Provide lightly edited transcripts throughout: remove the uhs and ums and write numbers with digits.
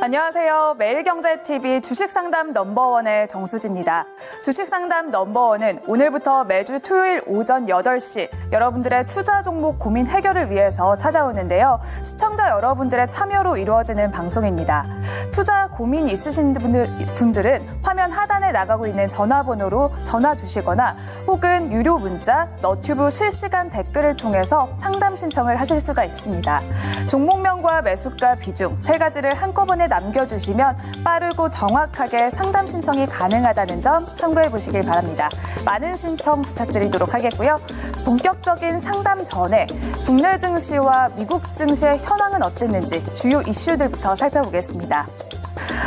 안녕하세요. 매일경제TV 주식상담 넘버원의 정수지입니다. 주식상담 넘버원은 오늘부터 매주 토요일 오전 8시 여러분들의 투자 종목 고민 해결을 위해서 찾아오는데요. 시청자 여러분들의 참여로 이루어지는 방송입니다. 투자 고민 있으신 분들은 화면 하단에 나가고 있는 전화번호로 전화 주시거나 혹은 유료 문자, 너튜브 실시간 댓글을 통해서 상담 신청을 하실 수가 있습니다. 종목명과 매수가 비중 세 가지를 한꺼번에 남겨주시면 빠르고 정확하게 상담 신청이 가능하다는 점 참고해 보시길 바랍니다. 많은 신청 부탁드리도록 하겠고요. 본격적인 상담 전에 국내 증시와 미국 증시의 현황은 어땠는지 주요 이슈들부터 살펴보겠습니다.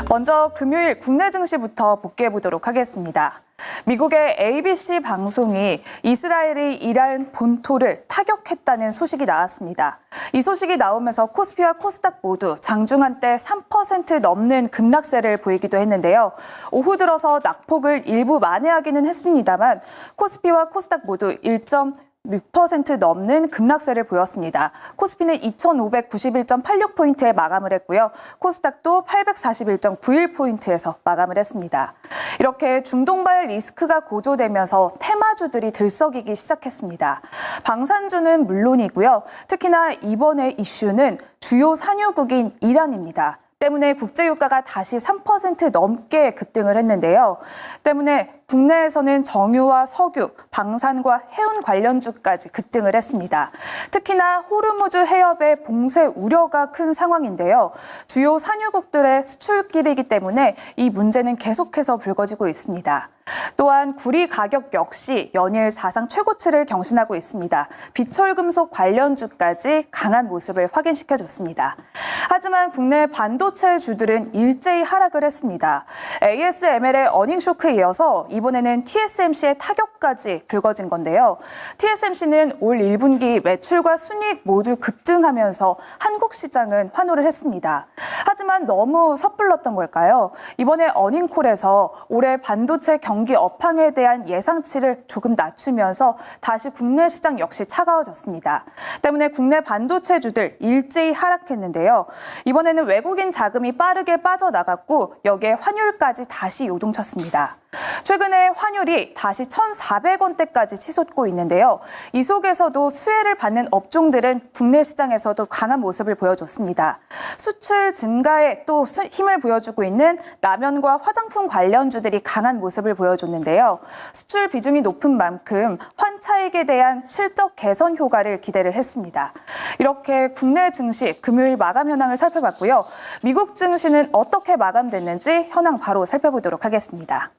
먼저 금요일 국내 증시부터 복귀해 보도록 하겠습니다. 미국의 ABC 방송이 이스라엘이 이란 본토를 타격했다는 소식이 나왔습니다. 이 소식이 나오면서 코스피와 코스닥 모두 장중 한때 3% 넘는 급락세를 보이기도 했는데요. 오후 들어서 낙폭을 일부 만회하기는 했습니다만 코스피와 코스닥 모두 1.6% 넘는 급락세를 보였습니다. 코스피는 2,591.86포인트에 마감을 했고요. 코스닥도 841.91포인트에서 마감을 했습니다. 이렇게 중동발 리스크가 고조되면서 테마주들이 들썩이기 시작했습니다. 방산주는 물론이고요. 특히나 이번의 이슈는 주요 산유국인 이란입니다. 때문에 국제유가가 다시 3% 넘게 급등을 했는데요. 때문에 국내에서는 정유와 석유, 방산과 해운 관련주까지 급등을 했습니다. 특히나 호르무즈 해협의 봉쇄 우려가 큰 상황인데요. 주요 산유국들의 수출길이기 때문에 이 문제는 계속해서 불거지고 있습니다. 또한 구리 가격 역시 연일 사상 최고치를 경신하고 있습니다. 비철금속 관련주까지 강한 모습을 확인시켜줬습니다. 하지만 국내 반도체주들은 일제히 하락을 했습니다. ASML의 어닝쇼크에 이어서 이번에는 TSMC의 타격까지 불거진 건데요. TSMC는 올 1분기 매출과 순이익 모두 급등하면서 한국 시장은 환호를 했습니다. 하지만 너무 섣불렀던 걸까요? 이번에 어닝콜에서 올해 반도체 경기 업황에 대한 예상치를 조금 낮추면서 다시 국내 시장 역시 차가워졌습니다. 때문에 국내 반도체주들 일제히 하락했는데요. 이번에는 외국인 자금이 빠르게 빠져나갔고 여기에 환율까지 다시 요동쳤습니다. 최근에 환율이 다시 1,400원대까지 치솟고 있는데요. 이 속에서도 수혜를 받는 업종들은 국내 시장에서도 강한 모습을 보여줬습니다. 수출 증가에 또 힘을 보여주고 있는 라면과 화장품 관련주들이 강한 모습을 보여줬는데요. 수출 비중이 높은 만큼 환차익에 대한 실적 개선 효과를 기대를 했습니다. 이렇게 국내 증시 금요일 마감 현황을 살펴봤고요. 미국 증시는 어떻게 마감됐는지 현황 바로 살펴보도록 하겠습니다.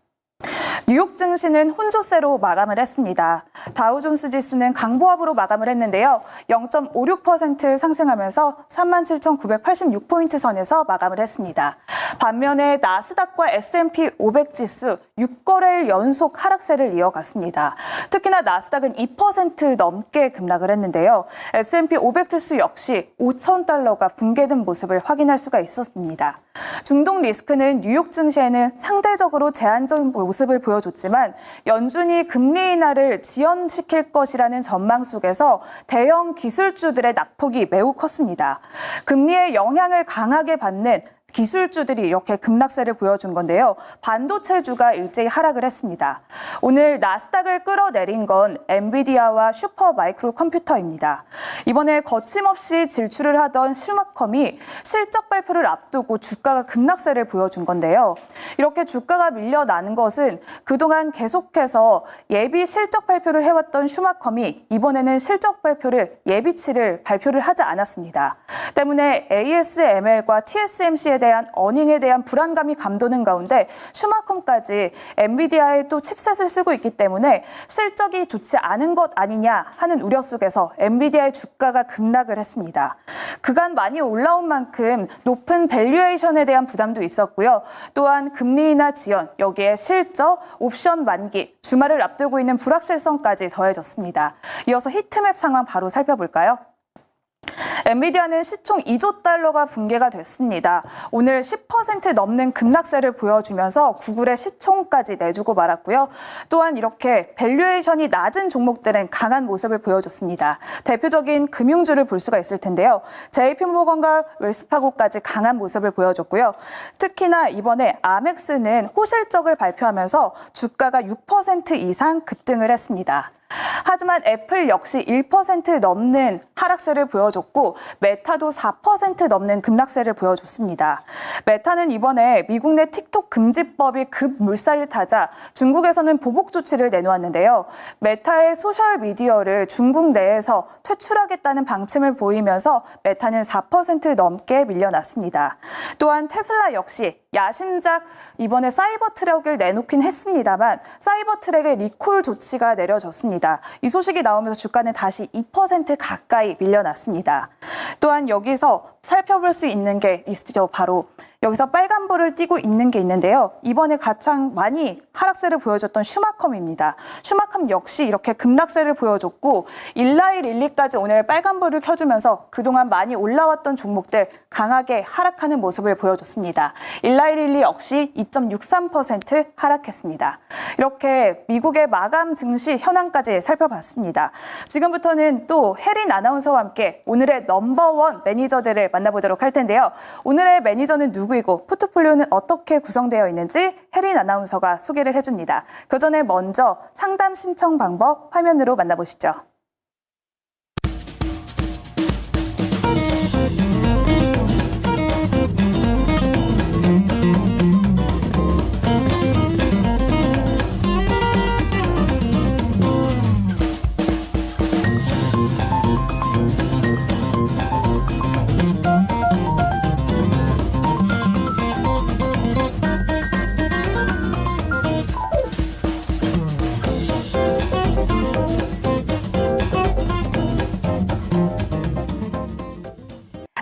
뉴욕 증시는 혼조세로 마감을 했습니다. 다우존스 지수는 강보합으로 마감을 했는데요. 0.56% 상승하면서 37,986포인트 선에서 마감을 했습니다. 반면에 나스닥과 S&P 500 지수 6거래일 연속 하락세를 이어갔습니다. 특히나 나스닥은 2% 넘게 급락을 했는데요. S&P 500 지수 역시 5,000달러가 붕괴된 모습을 확인할 수가 있었습니다. 중동 리스크는 뉴욕 증시에는 상대적으로 제한적인 모습을 보여줬지만 연준이 금리 인하를 지연시킬 것이라는 전망 속에서 대형 기술주들의 낙폭이 매우 컸습니다. 금리의 영향을 강하게 받는 기술주들이 이렇게 급락세를 보여준 건데요. 반도체주가 일제히 하락을 했습니다. 오늘 나스닥을 끌어내린 건 엔비디아와 슈퍼마이크로 컴퓨터입니다. 이번에 거침없이 질주를 하던 슈마컴이 실적 발표를 앞두고 주가가 급락세를 보여준 건데요. 이렇게 주가가 밀려나는 것은 그동안 계속해서 예비 실적 발표를 해왔던 슈마컴이 이번에는 실적 발표를 예비치를 발표를 하지 않았습니다. 때문에 ASML과 TSMC에 대한 어닝에 대한 불안감이 감도는 가운데 슈마컴까지 엔비디아의 또 칩셋을 쓰고 있기 때문에 실적이 좋지 않은 것 아니냐 하는 우려 속에서 엔비디아의 주가가 급락을 했습니다. 그간 많이 올라온 만큼 높은 밸류에이션에 대한 부담도 있었고요. 또한 금리 인하 지연, 여기에 실적, 옵션 만기, 주말을 앞두고 있는 불확실성까지 더해졌습니다. 이어서 히트맵 상황 바로 살펴볼까요? 엔비디아는 시총 2조 달러가 붕괴가 됐습니다. 오늘 10% 넘는 급락세를 보여주면서 구글의 시총까지 내주고 말았고요. 또한 이렇게 밸류에이션이 낮은 종목들은 강한 모습을 보여줬습니다. 대표적인 금융주를 볼 수가 있을 텐데요. JP모건과 웰스파고까지 강한 모습을 보여줬고요. 특히나 이번에 아멕스는 호실적을 발표하면서 주가가 6% 이상 급등을 했습니다. 하지만 애플 역시 1% 넘는 하락세를 보여줬고 메타도 4% 넘는 급락세를 보여줬습니다. 메타는 이번에 미국 내 틱톡 금지법이 급물살을 타자 중국에서는 보복 조치를 내놓았는데요. 메타의 소셜미디어를 중국 내에서 퇴출하겠다는 방침을 보이면서 메타는 4% 넘게 밀려났습니다. 또한 테슬라 역시 야심작 이번에 사이버 트럭을 내놓긴 했습니다만 사이버 트럭의 리콜 조치가 내려졌습니다. 이 소식이 나오면서 주가는 다시 2% 가까이 밀려났습니다. 또한 여기서 살펴볼 수 있는 게 있죠. 바로 여기서 빨간불을 띄고 있는 게 있는데요. 이번에 가장 많이 하락세를 보여줬던 슈마컴입니다. 슈마컴 역시 이렇게 급락세를 보여줬고 일라이릴리까지 오늘 빨간불을 켜주면서 그동안 많이 올라왔던 종목들 강하게 하락하는 모습을 보여줬습니다. 일라이릴리 역시 2.63% 하락했습니다. 이렇게 미국의 마감 증시 현황까지 살펴봤습니다. 지금부터는 또 혜린 아나운서와 함께 오늘의 넘버원 매니저들을 만나보도록 할 텐데요. 오늘의 매니저는 누구이고 포트폴리오는 어떻게 구성되어 있는지 혜린 아나운서가 소개를 해줍니다. 그 전에 먼저 상담 신청 방법 화면으로 만나보시죠.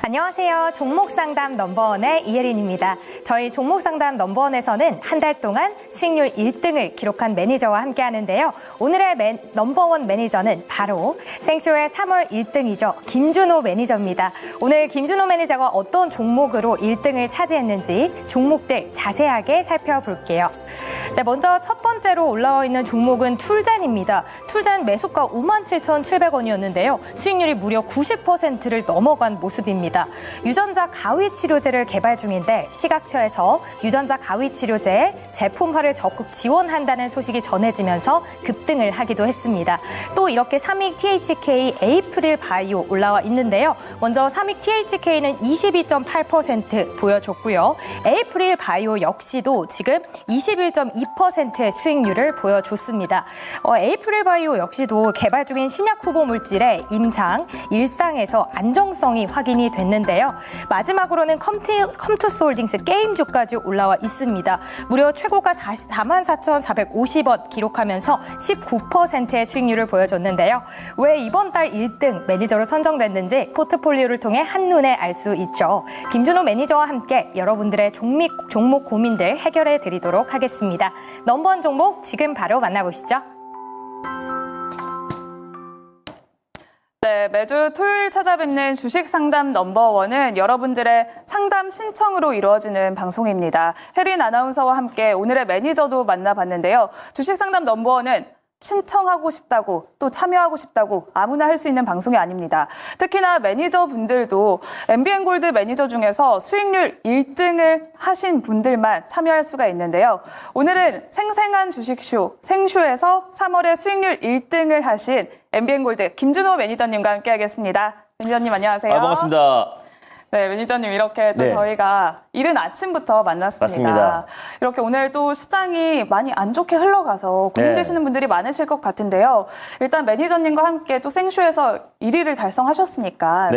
안녕하세요. 종목상담 넘버원의 이혜린입니다. 저희 종목상담 넘버원에서는 한 달 동안 수익률 1등을 기록한 매니저와 함께 하는데요. 오늘의 넘버원 매니저는 바로 생쇼의 3월 1등이죠. 김준호 매니저입니다. 오늘 김준호 매니저가 어떤 종목으로 1등을 차지했는지 종목들 자세하게 살펴볼게요. 네, 먼저 첫 번째로 올라와 있는 종목은 툴젠입니다. 툴젠 매수가 57,700원이었는데요. 수익률이 무려 90%를 넘어간 모습입니다. 유전자 가위 치료제를 개발 중인데 시각처에서 유전자 가위 치료제 제품화를 적극 지원한다는 소식이 전해지면서 급등을 하기도 했습니다. 또 이렇게 삼익 THK 에이프릴 바이오 올라와 있는데요. 먼저 삼익 THK는 22.8% 보여줬고요. 에이프릴 바이오 역시도 지금 21.2%의 수익률을 보여줬습니다. 에이프릴 바이오 역시도 개발 중인 신약 후보 물질의 임상, 일상에서 안정성이 확인이 됐는데요. 마지막으로는 컴투스홀딩스 게임주까지 올라와 있습니다. 무려 최고가 44,450원 기록하면서 19%의 수익률을 보여줬는데요. 왜 이번 달 1등 매니저로 선정됐는지 포트폴리오를 통해 한눈에 알 수 있죠. 김준호 매니저와 함께 여러분들의 종목 고민들 해결해 드리도록 하겠습니다. 넘버원 종목 지금 바로 만나보시죠. 네, 매주 토요일 찾아뵙는 주식 상담 넘버원은 여러분들의 상담 신청으로 이루어지는 방송입니다. 혜린 아나운서와 함께 오늘의 매니저도 만나봤는데요. 주식 상담 넘버원은 신청하고 싶다고 또 참여하고 싶다고 아무나 할 수 있는 방송이 아닙니다. 특히나 매니저분들도 MBN골드 매니저 중에서 수익률 1등을 하신 분들만 참여할 수가 있는데요. 오늘은 생생한 주식쇼 생쇼에서 3월에 수익률 1등을 하신 MBN골드 김준호 매니저님과 함께하겠습니다. 매니저님 안녕하세요. 반갑습니다. 네, 매니저님 이렇게 또 저희가 이른 아침부터 만났습니다. 맞습니다. 이렇게 오늘 또 시장이 많이 안 좋게 흘러가서 고민되시는 분들이 많으실 것 같은데요. 일단 매니저님과 함께 또 생쇼에서 1위를 달성하셨으니까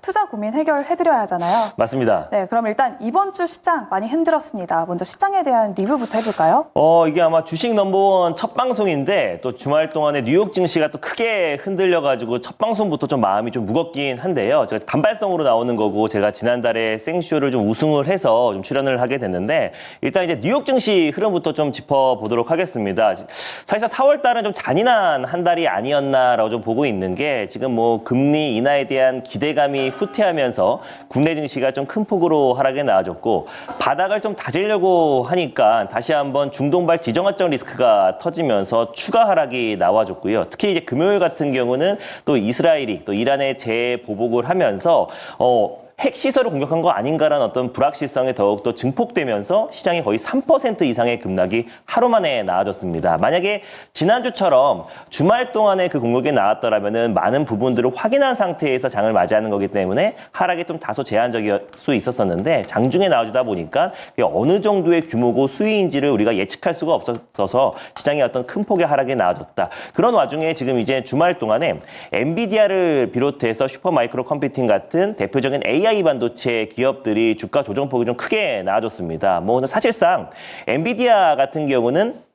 투자 고민 해결해드려야 하잖아요. 맞습니다. 네, 그럼 일단 이번 주 시장 많이 힘들었습니다. 먼저 시장에 대한 리뷰부터 해볼까요? 이게 아마 주식 넘버원 첫 방송인데 또 주말 동안에 뉴욕 증시가 또 크게 흔들려가지고 첫 방송부터 좀 마음이 좀 무겁긴 한데요. 제가 단발성으로 나오는 거고 제가 지난달에 생쇼를 좀 우승을 해서 좀 출연을 하게 됐는데 일단 이제 뉴욕 증시 흐름부터 좀 짚어보도록 하겠습니다. 사실상 4월 달은 좀 잔인한 한 달이 아니었나라고 좀 보고 있는 게 지금 뭐 금리 인하에 대한 기대감이 많이 후퇴하면서 국내 증시가 좀 큰 폭으로 하락에 나아졌고 바닥을 좀 다지려고 하니까 다시 한번 중동발 지정학적 리스크가 터지면서 추가 하락이 나와줬고요. 특히 이제 금요일 같은 경우는 또 이스라엘이 또 이란에 재보복을 하면서 핵시설을 공격한 거 아닌가라는 어떤 불확실성이 더욱더 증폭되면서 시장이 거의 3% 이상의 급락이 하루 만에 나아졌습니다. 만약에 지난주처럼 주말 동안에 그 공격이 나왔더라면 많은 부분들을 확인한 상태에서 장을 맞이하는 거기 때문에 하락이 좀 다소 제한적일 수 있었었는데 장중에 나와주다 보니까 그게 어느 정도의 규모고 수위인지를 우리가 예측할 수가 없어서 시장의 어떤 큰 폭의 하락이 나아졌다. 그런 와중에 지금 이제 주말 동안에 엔비디아를 비롯해서 슈퍼마이크로 컴퓨팅 같은 대표적인 AI 반도체 기업들이 주가 조정폭이 좀 크게 나아졌습니다. 사실상 엔비디아 같은 경우는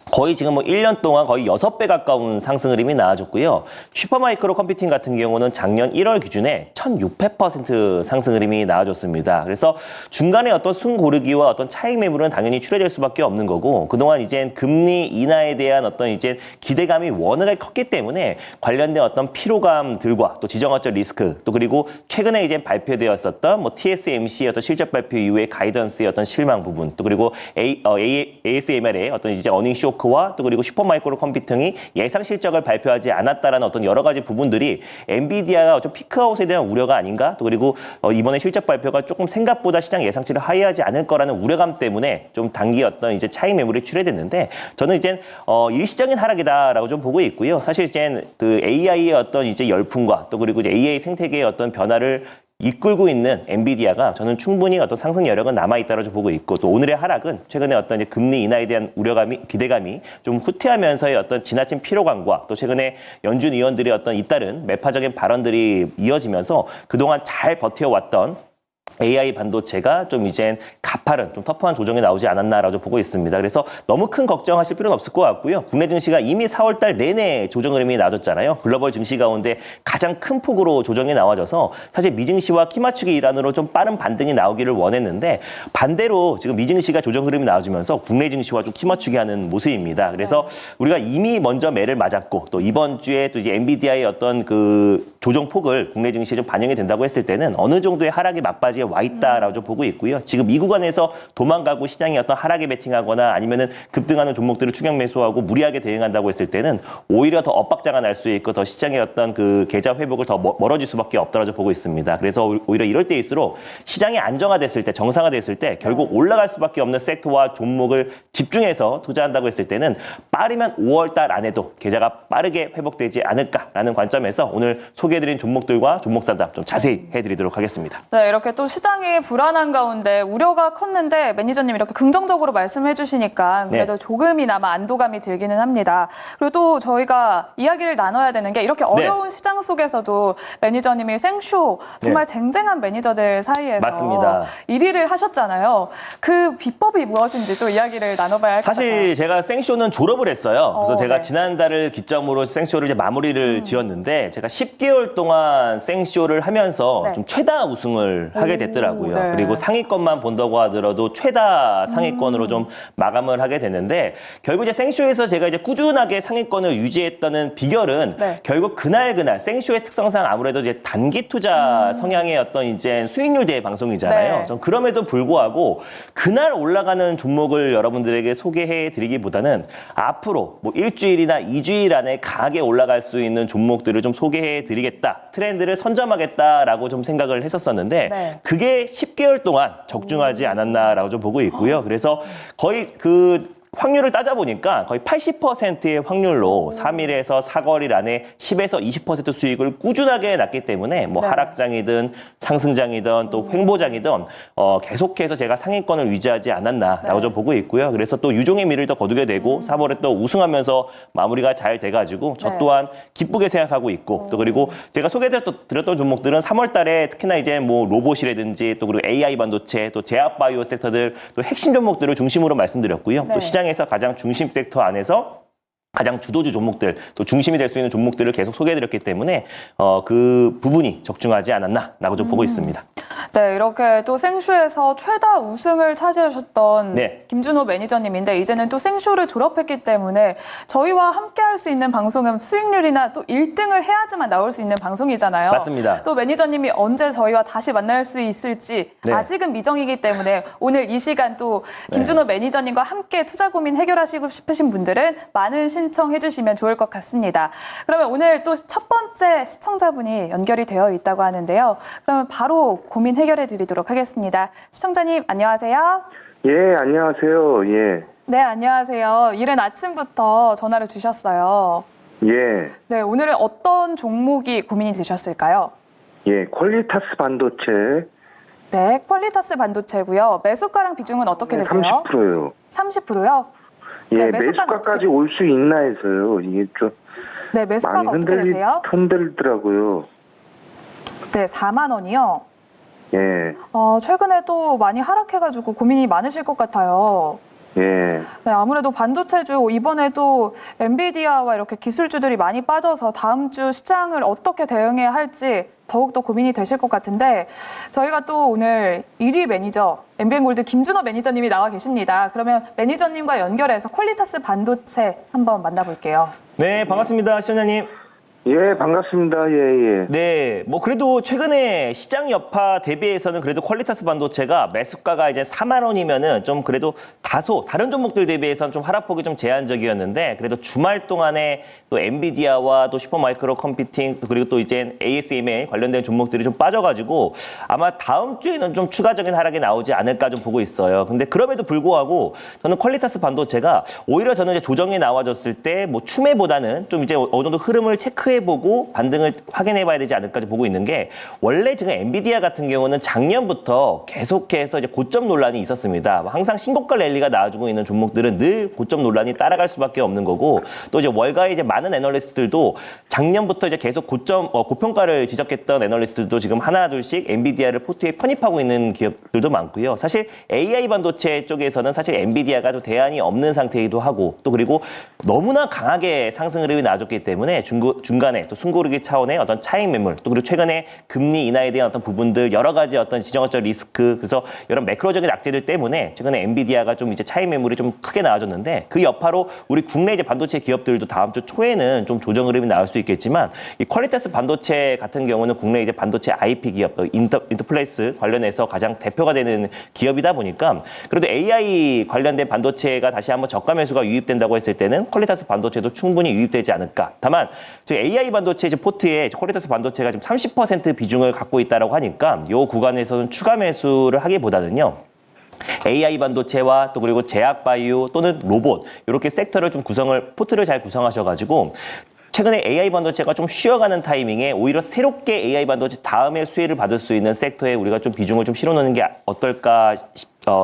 거의 지금 1년 동안 거의 6배 가까운 상승 흐름이 나와줬고요. 슈퍼마이크로 컴퓨팅 같은 경우는 작년 1월 기준에 1600% 상승 흐름이 나와줬습니다. 그래서 중간에 어떤 순 고르기와 어떤 차익 매물은 당연히 출해될 수밖에 없는 거고 그동안 이제 금리 인하에 대한 어떤 이제 기대감이 워낙에 컸기 때문에 관련된 어떤 피로감들과 또 지정학적 리스크 또 그리고 최근에 이제 발표되었었던 TSMC의 어떤 실적 발표 이후에 가이던스의 어떤 실망 부분 또 그리고 ASML의 어떤 이제 어닝 쇼크와 또 그리고 슈퍼마이크로 컴퓨팅이 예상 실적을 발표하지 않았다라는 어떤 여러 가지 부분들이 엔비디아가 좀 피크아웃에 대한 우려가 아닌가 또 그리고 이번에 실적 발표가 조금 생각보다 시장 예상치를 하회하지 않을 거라는 우려감 때문에 좀 단기 어떤 이제 차익 매물이 출해됐는데 저는 이제 일시적인 하락이다라고 좀 보고 있고요. 사실 이제 그 AI의 어떤 이제 열풍과 또 그리고 이제 AI 생태계의 어떤 변화를 이끌고 있는 엔비디아가 저는 충분히 어떤 상승 여력은 남아있다고 보고 있고 또 오늘의 하락은 최근에 어떤 이제 금리 인하에 대한 우려감이 기대감이 좀 후퇴하면서의 어떤 지나친 피로감과 또 최근에 연준 의원들의 어떤 잇따른 매파적인 발언들이 이어지면서 그동안 잘 버텨왔던 AI 반도체가 좀 이젠 가파른 좀 터프한 조정이 나오지 않았나라고 보고 있습니다. 그래서 너무 큰 걱정하실 필요는 없을 것 같고요. 국내 증시가 이미 4월달 내내 조정 흐름이 나왔잖아요. 글로벌 증시 가운데 가장 큰 폭으로 조정이 나와져서 사실 미증시와 키맞추기 일환으로 좀 빠른 반등이 나오기를 원했는데 반대로 지금 미증시가 조정 흐름이 나와주면서 국내 증시와 좀 키맞추기 하는 모습입니다. 그래서 우리가 이미 먼저 매를 맞았고 또 이번 주에 또 이제 엔비디아의 어떤 그 조정 폭을 국내 증시에 좀 반영이 된다고 했을 때는 어느 정도의 하락이 맞바지에 와 있다라고 좀 보고 있고요. 지금 이 구간에서 도망가고 시장이 어떤 하락에 베팅하거나 아니면은 급등하는 종목들을 추격 매수하고 무리하게 대응한다고 했을 때는 오히려 더 엇박자가 날 수 있고 더 시장의 어떤 그 계좌 회복을 더 멀어질 수밖에 없다라고 보고 있습니다. 그래서 오히려 이럴 때일수록 시장이 안정화됐을 때 정상화됐을 때 결국 올라갈 수밖에 없는 섹터와 종목을 집중해서 투자한다고 했을 때는 빠르면 5월 달 안에도 계좌가 빠르게 회복되지 않을까라는 관점에서 오늘 소개해드린 종목들과 종목 상담 좀 자세히 해드리도록 하겠습니다. 네, 이렇게 또 시장이 불안한 가운데 우려가 컸는데 매니저님 이렇게 긍정적으로 말씀해 주시니까 그래도 조금이나마 안도감이 들기는 합니다. 그리고 또 저희가 이야기를 나눠야 되는 게 이렇게 어려운 시장 속에서도 매니저님이 생쇼 정말 쟁쟁한 매니저들 사이에서 맞습니다. 1위를 하셨잖아요. 그 비법이 무엇인지 또 이야기를 나눠봐야 할 것 같아요. 사실 제가 생쇼는 졸업을 했어요. 그래서 제가 네. 지난달을 기점으로 생쇼를 이제 마무리를 지었는데 제가 10개월 동안 생쇼를 하면서 좀 최다 우승을 하게 됐더라고요. 네. 그리고 상위권만 본다고 하더라도 최다 상위권으로 좀 마감을 하게 됐는데 결국 이제 생쇼에서 제가 이제 꾸준하게 상위권을 유지했다는 비결은 결국 그날 생쇼의 특성상 아무래도 이제 단기 투자 성향의 어떤 이제 수익률 대 방송이잖아요. 네. 전 그럼에도 불구하고 그날 올라가는 종목을 여러분들에게 소개해 드리기보다는 앞으로 뭐 일주일이나 2주일 안에 강하게 올라갈 수 있는 종목들을 좀 소개해 드리겠다. 트렌드를 선점하겠다라고 좀 생각을 했었었는데 그게 10개월 동안 적중하지 않았나라고 좀 보고 있고요. 그래서 거의 그 확률을 따져보니까 거의 80%의 확률로 3일에서 4거일 안에 10에서 20% 수익을 꾸준하게 났기 때문에 뭐 하락장이든 상승장이든 또 횡보장이든 계속해서 제가 상위권을 유지하지 않았나라고 좀 보고 있고요. 그래서 또 유종의 미를 더 거두게 되고 4월에 또 우승하면서 마무리가 잘 돼가지고 저 또한 기쁘게 생각하고 있고 또 그리고 제가 소개드렸던 종목들은 3월 달에 특히나 이제 뭐 로봇이라든지 또 그리고 AI 반도체 또 제약바이오 섹터들 또 핵심 종목들을 중심으로 말씀드렸고요. 또 시장에서 가장 중심 섹터 안에서 가장 주도주 종목들, 또 중심이 될 수 있는 종목들을 계속 소개해드렸기 때문에 그 부분이 적중하지 않았나라고 좀 보고 있습니다. 네, 이렇게 또 생쇼에서 최다 우승을 차지하셨던 네. 김준호 매니저님인데 이제는 또 생쇼를 졸업했기 때문에 저희와 함께 할 수 있는 방송은 수익률이나 또 1등을 해야지만 나올 수 있는 방송이잖아요. 맞습니다. 또 매니저님이 언제 저희와 다시 만날 수 있을지 네. 아직은 미정이기 때문에 오늘 이 시간 또 김준호 매니저님과 함께 투자 고민 해결하시고 싶으신 분들은 많은 신청해 주시면 좋을 것 같습니다. 그러면 오늘 또 첫 번째 시청자분이 연결이 되어 있다고 하는데요. 그러면 바로 고민 해결해 드리도록 하겠습니다. 시청자님 안녕하세요. 예, 안녕하세요. 예. 네, 안녕하세요. 이른 아침부터 전화를 주셨어요. 예. 네, 오늘은 어떤 종목이 고민이 되셨을까요? 예, 퀄리타스 반도체 네, 퀄리타스 반도체고요. 매수가랑 비중은 어떻게 되세요? 30%요. 30%요? 예, 네, 매수가는 매수가까지 어떻게 올 수 있나 해서요. 이게 좀 네, 많이 매수가가 어떻게 되세요? 흔들더라고요. 네, 4만 원이요. 예. 최근에 또 많이 하락해가지고 고민이 많으실 것 같아요. 예. 네, 아무래도 반도체주 이번에도 엔비디아와 이렇게 기술주들이 많이 빠져서 다음 주 시장을 어떻게 대응해야 할지 더욱더 고민이 되실 것 같은데 저희가 또 오늘 1위 매니저 MBN골드 김준호 매니저님이 나와 계십니다. 그러면 매니저님과 연결해서 퀄리타스 반도체 한번 만나볼게요. 네, 반갑습니다, 시청자님. 예, 반갑습니다. 예, 예. 네, 뭐 그래도 최근에 시장 여파 대비해서는 그래도 퀄리타스 반도체가 매수가가 이제 4만 원이면은 좀 그래도 다소 다른 종목들 대비해서는 좀 하락폭이 좀 제한적이었는데 그래도 주말 동안에 또 엔비디아와 또 슈퍼마이크로 컴퓨팅 그리고 또 이제 ASML 관련된 종목들이 좀 빠져가지고 아마 다음 주에는 좀 추가적인 하락이 나오지 않을까 좀 보고 있어요. 근데 그럼에도 불구하고 저는 퀄리타스 반도체가 오히려 저는 이제 조정이 나와줬을 때 뭐 추매보다는 좀 이제 어느 정도 흐름을 체크해보고 반등을 확인해봐야 되지 않을까 좀 보고 있는 게 원래 지금 엔비디아 같은 경우는 작년부터 계속해서 이제 고점 논란이 있었습니다. 항상 신고가 랠리가 나와주고 있는 종목들은 늘 고점 논란이 따라갈 수밖에 없는 거고 또 이제 월가의 이제 많은 애널리스트들도 작년부터 이제 계속 고평가를 지적했던 애널리스트들도 지금 하나 둘씩 엔비디아를 포트에 편입하고 있는 기업들도 많고요. 사실 AI 반도체 쪽에서는 사실 엔비디아가 또 대안이 없는 상태이기도 하고 또 그리고 너무나 강하게 상승 흐름이 나와줬기 때문에 중간에 또 숨고르기 차원의 어떤 차익 매물 또 그리고 최근에 금리 인하에 대한 어떤 부분들 여러 가지 어떤 지정학적 리스크 그래서 이런 매크로적인 악재들 때문에 최근에 엔비디아가 좀 이제 차익 매물이 좀 크게 나와줬는데 그 여파로 우리 국내 이제 반도체 기업들도 다음 주 초에는 좀 조정 흐름이 나올 수도 있겠지만 이 퀄리타스 반도체 같은 경우는 국내 이제 반도체 IP 기업 또 인터플레이스 관련해서 가장 대표가 되는 기업이다 보니까 그래도 AI 관련된 반도체가 다시 한번 저가 매수가 유입된다고 했을 때는 퀄리타스 반도체도 충분히 유입되지 않을까. 다만 지금 AI 반도체 이제 포트에 퀄리타스 반도체가 지금 30% 비중을 갖고 있다라고 하니까 이 구간에서는 추가 매수를 하기보다는요. AI 반도체와 또 그리고 제약 바이오 또는 로봇 이렇게 섹터를 좀 포트를 잘 구성하셔가지고 최근에 AI 반도체가 좀 쉬어가는 타이밍에 오히려 새롭게 AI 반도체 다음에 수혜를 받을 수 있는 섹터에 우리가 좀 비중을 좀 실어놓는 게 어떨까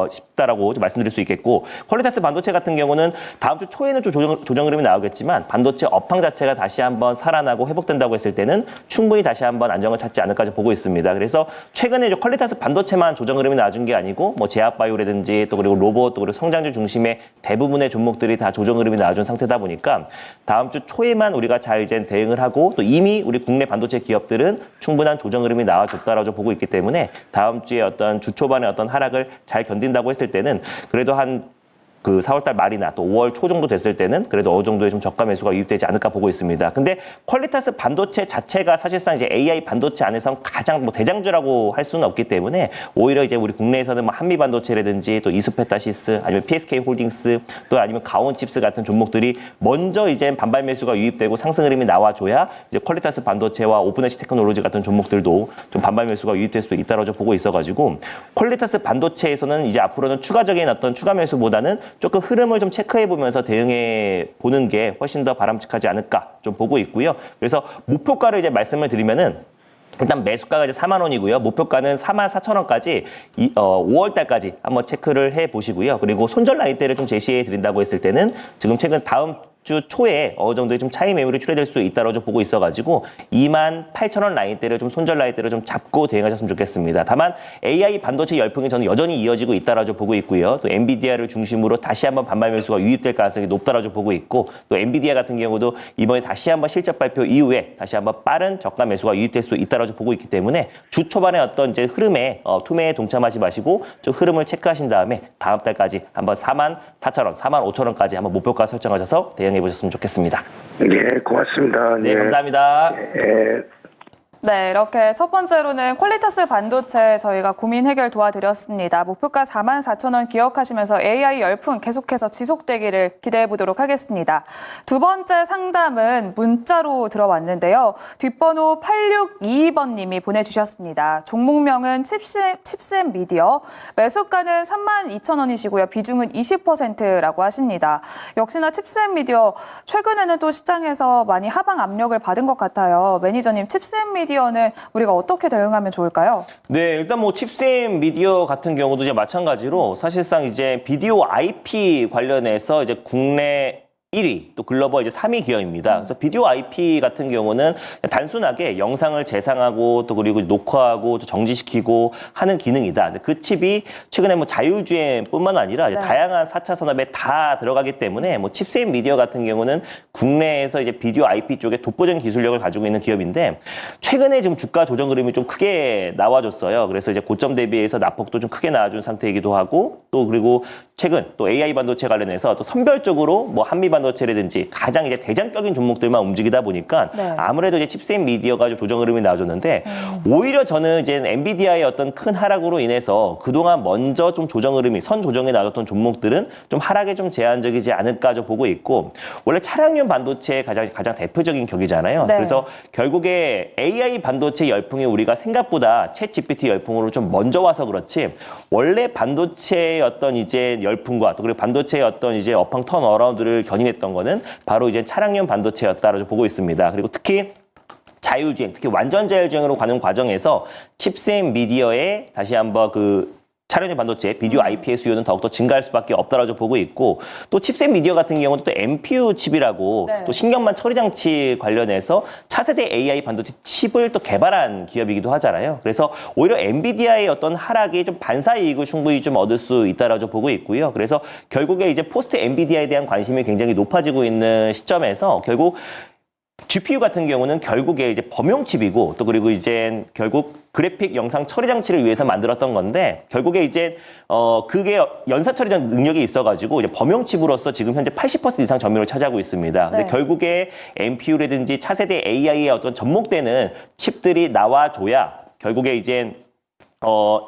싶다라고 좀 말씀드릴 수 있겠고 퀄리타스 반도체 같은 경우는 다음 주 초에는 좀 조정 흐름이 나오겠지만 반도체 업황 자체가 다시 한번 살아나고 회복된다고 했을 때는 충분히 다시 한번 안정을 찾지 않을까 좀 보고 있습니다. 그래서 최근에 퀄리타스 반도체만 조정 흐름이 나와준 게 아니고 뭐 제약바이오라든지 또 그리고 로봇 또 그리고 성장주 중심의 대부분의 종목들이 다 조정 흐름이 나와준 상태다 보니까 다음 주 초에만 우리가 잘 이제 대응을 하고 또 이미 우리 국내 반도체 기업들은 충분한 조정 흐름이 나와줬다라고 좀 보고 있기 때문에 다음 주에 어떤 주 초반의 어떤 하락을 잘 견딘다고 했을 때는 그래도 그 4월달 말이나 또 5월 초 정도 됐을 때는 그래도 어느 정도의 좀 저가 매수가 유입되지 않을까 보고 있습니다. 근데 퀄리타스 반도체 자체가 사실상 이제 AI 반도체 안에서 가장 뭐 대장주라고 할 수는 없기 때문에 오히려 이제 우리 국내에서는 뭐 한미 반도체라든지 또 이수페타시스 아니면 PSK 홀딩스 또 아니면 가온칩스 같은 종목들이 먼저 이제 반발 매수가 유입되고 상승 흐름이 나와줘야 이제 퀄리타스 반도체와 오픈에시 테크놀로지 같은 종목들도 좀 반발 매수가 유입될 수도 있다라고 보고 있어가지고 퀄리타스 반도체에서는 이제 앞으로는 추가적인 어떤 추가 매수보다는 조금 흐름을 좀 체크해보면서 대응해 보는 게 훨씬 더 바람직하지 않을까 좀 보고 있고요. 그래서 목표가를 이제 말씀을 드리면은 일단 매수가가 이제 4만 원이고요. 목표가는 4만 4천 원까지 5월 달까지 한번 체크를 해 보시고요. 그리고 손절 라인대를 좀 제시해 드린다고 했을 때는 지금 최근 다음 주 초에 어느 정도의 좀 차익 매물이 출회될 수 있다고 좀 보고 있어가지고 28,000원 라인대를 좀 손절 라인대를 좀 잡고 대응하셨으면 좋겠습니다. 다만 AI 반도체 열풍이 저는 여전히 이어지고 있다라고 좀 보고 있고요. 또 엔비디아를 중심으로 다시 한번 반발 매수가 유입될 가능성이 높다라고 좀 보고 있고 또 엔비디아 같은 경우도 이번에 다시 한번 실적 발표 이후에 다시 한번 빠른 저가 매수가 유입될 수 있다라고 좀 보고 있기 때문에 주 초반에 어떤 이제 흐름에 투매에 동참하지 마시고 좀 흐름을 체크하신 다음에 다음 달까지 한번 44,000원, 45,000원까지 한번 목표가 설정하셔서 대응해 보셨으면 좋겠습니다. 예, 고맙습니다. 네, 예. 감사합니다. 예. 네, 이렇게 첫 번째로는 퀄리터스 반도체 저희가 고민 해결 도와드렸습니다. 목표가 44,000원 기억하시면서 AI 열풍 계속해서 지속되기를 기대해 보도록 하겠습니다. 두 번째 상담은 문자로 들어왔는데요. 뒷번호 8622번님이 보내주셨습니다. 종목명은 칩셈 미디어, 매수가는 32,000원이시고요. 비중은 20%라고 하십니다. 역시나 칩셈 미디어, 최근에는 또 시장에서 많이 하방 압력을 받은 것 같아요. 매니저님, 칩셈 미디어는 우리가 어떻게 대응하면 좋을까요? 네, 일단 뭐 칩셈 미디어 같은 경우도 이제 마찬가지로 사실상 이제 비디오 IP 관련해서 이제 국내 1위, 또 글로벌 이제 3위 기업입니다. 그래서 비디오 IP 같은 경우는 단순하게 영상을 재상하고 또 그리고 녹화하고 또 정지시키고 하는 기능이다. 근데 그 칩이 최근에 뭐 자율주행뿐만 아니라 이제 다양한 4차 산업에 다 들어가기 때문에 뭐 칩셋 미디어 같은 경우는 국내에서 이제 비디오 IP 쪽에 독보적인 기술력을 가지고 있는 기업인데 최근에 지금 주가 조정 흐름이 좀 크게 나와줬어요. 그래서 이제 고점 대비해서 낙폭도 좀 크게 나와준 상태이기도 하고 또 그리고 최근 또 AI 반도체 관련해서 또 선별적으로 뭐 한미 반도체라든지 가장 이제 대장적인 종목들만 움직이다 보니까 아무래도 이제 칩셋 미디어가 좀 조정 흐름이 나와줬는데 오히려 저는 이제 엔비디아의 어떤 큰 하락으로 인해서 그동안 먼저 좀 조정 흐름이 선 조정에 나왔던 종목들은 좀 하락에 좀 제한적이지 않을까 좀 보고 있고 원래 차량용 반도체의 가장 대표적인 격이잖아요. 네. 그래서 결국에 AI 반도체 열풍이 우리가 생각보다 챗 GPT 열풍으로 좀 먼저 와서 그렇지 원래 반도체의 어떤 이제 열풍과 또 그리고 반도체의 어떤 이제 업황 턴 어라운드를 견인했던 거는 바로 이제 차량용 반도체였다라고 보고 있습니다. 그리고 특히 자율주행, 특히 완전 자율주행으로 가는 과정에서 칩셋 미디어의 다시 한번 그 차량용 반도체, 비디오 IP의 수요는 더욱더 증가할 수밖에 없다라고 보고 있고 또 칩셋 미디어 같은 경우도 또 NPU 칩이라고 또 신경만 처리 장치 관련해서 차세대 AI 반도체 칩을 또 개발한 기업이기도 하잖아요. 그래서 오히려 엔비디아의 어떤 하락이 좀 반사 이익을 충분히 좀 얻을 수 있다라고 보고 있고요. 그래서 결국에 이제 포스트 엔비디아에 대한 관심이 굉장히 높아지고 있는 시점에서 결국 GPU 같은 경우는 결국에 이제 범용칩이고 또 그리고 이제 결국 그래픽 영상 처리 장치를 위해서 만들었던 건데 결국에 이제 그게 연산 처리 능력이 있어가지고 이제 범용칩으로서 지금 현재 80% 이상 점유율을 차지하고 있습니다. 근데 결국에 NPU라든지 차세대 AI에 어떤 접목되는 칩들이 나와줘야 결국에 이제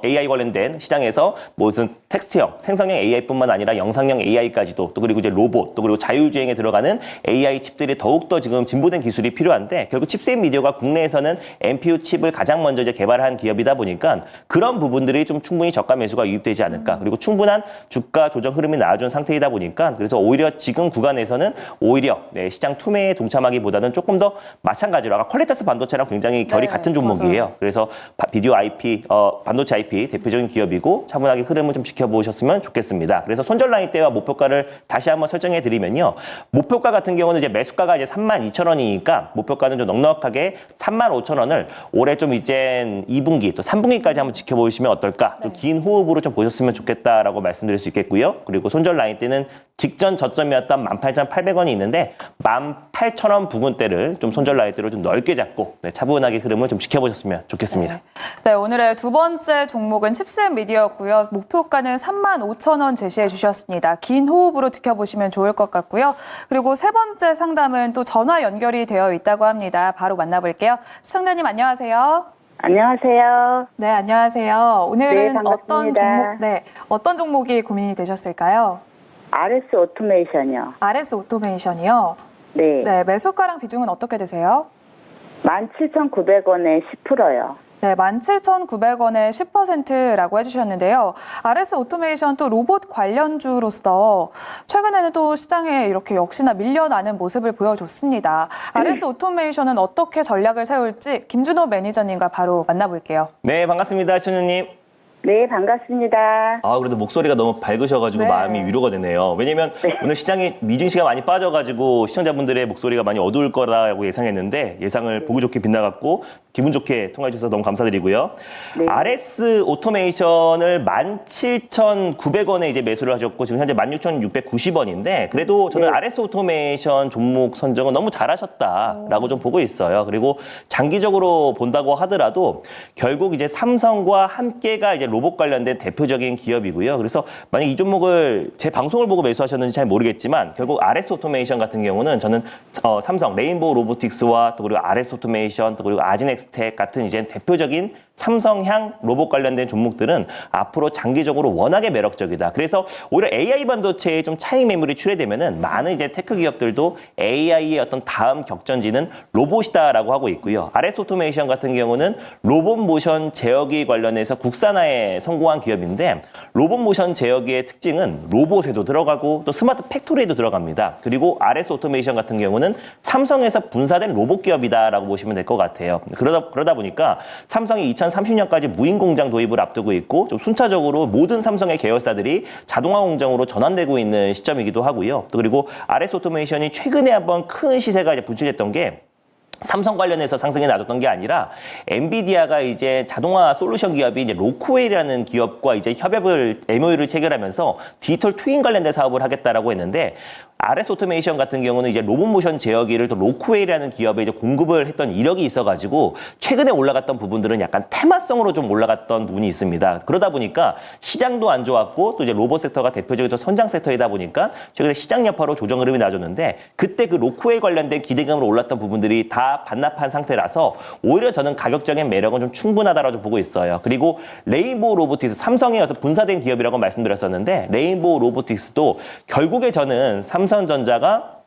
AI 관련된 시장에서 무슨 텍스트형, 생성형 AI뿐만 아니라 영상형 AI까지도 또 그리고 이제 로봇 또 그리고 자율주행에 들어가는 AI 칩들이 더욱더 지금 진보된 기술이 필요한데 결국 칩셋 미디어가 국내에서는 NPU 칩을 가장 먼저 이제 개발한 기업이다 보니까 그런 부분들이 좀 충분히 저가 매수가 유입되지 않을까 그리고 충분한 주가 조정 흐름이 나와준 상태이다 보니까 그래서 오히려 지금 구간에서는 오히려 시장 투매에 동참하기보다는 조금 더 마찬가지로 아까 퀄리터스 반도체랑 굉장히 결이 같은 종목이에요. 맞아요. 그래서 비디오 IP, 반도체 IP 대표적인 기업이고 차분하게 흐름을 좀 지켜보셨으면 좋겠습니다. 그래서 손절 라인대와 목표가를 다시 한번 설정해 드리면요. 목표가 같은 경우는 이제 매수가가 이제 32,000원이니까 목표가는 좀 넉넉하게 35,000원을 올해 좀 이제 2분기 또 3분기까지 한번 지켜보시면 어떨까? 좀 긴 호흡으로 좀 보셨으면 좋겠다라고 말씀드릴 수 있겠고요. 그리고 손절 라인대는 직전 저점이었던 18,800원이 있는데 18,000원 부근대를 좀 손절 라인대로 좀 넓게 잡고 차분하게 흐름을 좀 지켜보셨으면 좋겠습니다. 네, 오늘의 두 번째 종목은 칩셋 미디어였고요. 목표가는 35,000원 제시해 주셨습니다. 긴 호흡으로 지켜보시면 좋을 것 같고요. 그리고 세 번째 상담은 또 전화 연결이 되어 있다고 합니다. 바로 만나볼게요. 시청자님 안녕하세요. 안녕하세요. 네, 안녕하세요. 오늘은 네, 반갑습니다. 어떤 종목이 고민이 되셨을까요? RS 오토메이션이요. RS 오토메이션이요. 네. 네, 매수가랑 비중은 어떻게 되세요? 17,900원에 10%요. 네, 17,900원에 10%라고 해주셨는데요. RS 오토메이션 또 로봇 관련주로서 최근에는 또 시장에 이렇게 역시나 밀려나는 모습을 보여줬습니다. RS 오토메이션은 어떻게 전략을 세울지 김준호 매니저님과 바로 만나볼게요. 네, 반갑습니다. 신우님. 네, 반갑습니다. 아, 그래도 목소리가 너무 밝으셔가지고 네. 마음이 위로가 되네요. 왜냐면 오늘 시장에 미증 시가 많이 빠져가지고 시청자분들의 목소리가 많이 어두울 거라고 예상했는데 예상을 보기 좋게 빗나갔고 기분 좋게 통화해 주셔서 너무 감사드리고요. 네. RS 오토메이션을 17,900원에 이제 매수를 하셨고 지금 현재 16,690원인데 그래도 저는 네. RS 오토메이션 종목 선정은 너무 잘하셨다라고 좀 보고 있어요. 그리고 장기적으로 본다고 하더라도 결국 이제 삼성과 함께가 이제 로봇 관련된 대표적인 기업이고요. 그래서 만약 이 종목을 제 방송을 보고 매수하셨는지 잘 모르겠지만 결국 RS 오토메이션 같은 경우는 저는 삼성 레인보우 로보틱스와 또 그리고 RS 오토메이션 또 그리고 아진엑스텍 같은 이제 대표적인 삼성향 로봇 관련된 종목들은 앞으로 장기적으로 워낙에 매력적이다. 그래서 오히려 AI 반도체에 좀 차익 매물이 출회되면은 많은 이제 테크 기업들도 AI의 어떤 다음 격전지는 로봇이다라고 하고 있고요. RS 오토메이션 같은 경우는 로봇 모션 제어기 관련해서 국산화에 성공한 기업인데 로봇 모션 제어기의 특징은 로봇에도 들어가고 또 스마트 팩토리에도 들어갑니다. 그리고 RS 오토메이션 같은 경우는 삼성에서 분사된 로봇 기업이다라고 보시면 될 것 같아요. 그러다 보니까 삼성이 2030년까지 무인 공장 도입을 앞두고 있고 좀 순차적으로 모든 삼성의 계열사들이 자동화 공장으로 전환되고 있는 시점이기도 하고요. 또 그리고 RS 오토메이션이 최근에 한번 큰 시세가 이제 분출했던 게 삼성 관련해서 상승이 나졌던 게 아니라 엔비디아가 이제 자동화 솔루션 기업이 이제 로코웰이라는 기업과 이제 MOU를 체결하면서 디지털 트윈 관련된 사업을 하겠다라고 했는데 RS 오토메이션 같은 경우는 이제 로봇 모션 제어기를 또 로코웰이라는 기업에 이제 공급을 했던 이력이 있어가지고 최근에 올라갔던 부분들은 약간 테마성으로 좀 올라갔던 부분이 있습니다. 그러다 보니까 시장도 안 좋았고 또 이제 로봇 섹터가 대표적인 또 선장 섹터이다 보니까 최근에 시장 여파로 조정 흐름이 나졌는데 그때 그 로코웰 관련된 기대감으로 올랐던 부분들이 다 반납한 상태라서 오히려 저는 가격적인 매력은 좀 충분하다라고 좀 보고 있어요. 그리고 레인보우 로보틱스 삼성의 어떤 분사된 기업이라고 말씀드렸었는데 레인보우 로보틱스도 결국에 저는 삼성전자가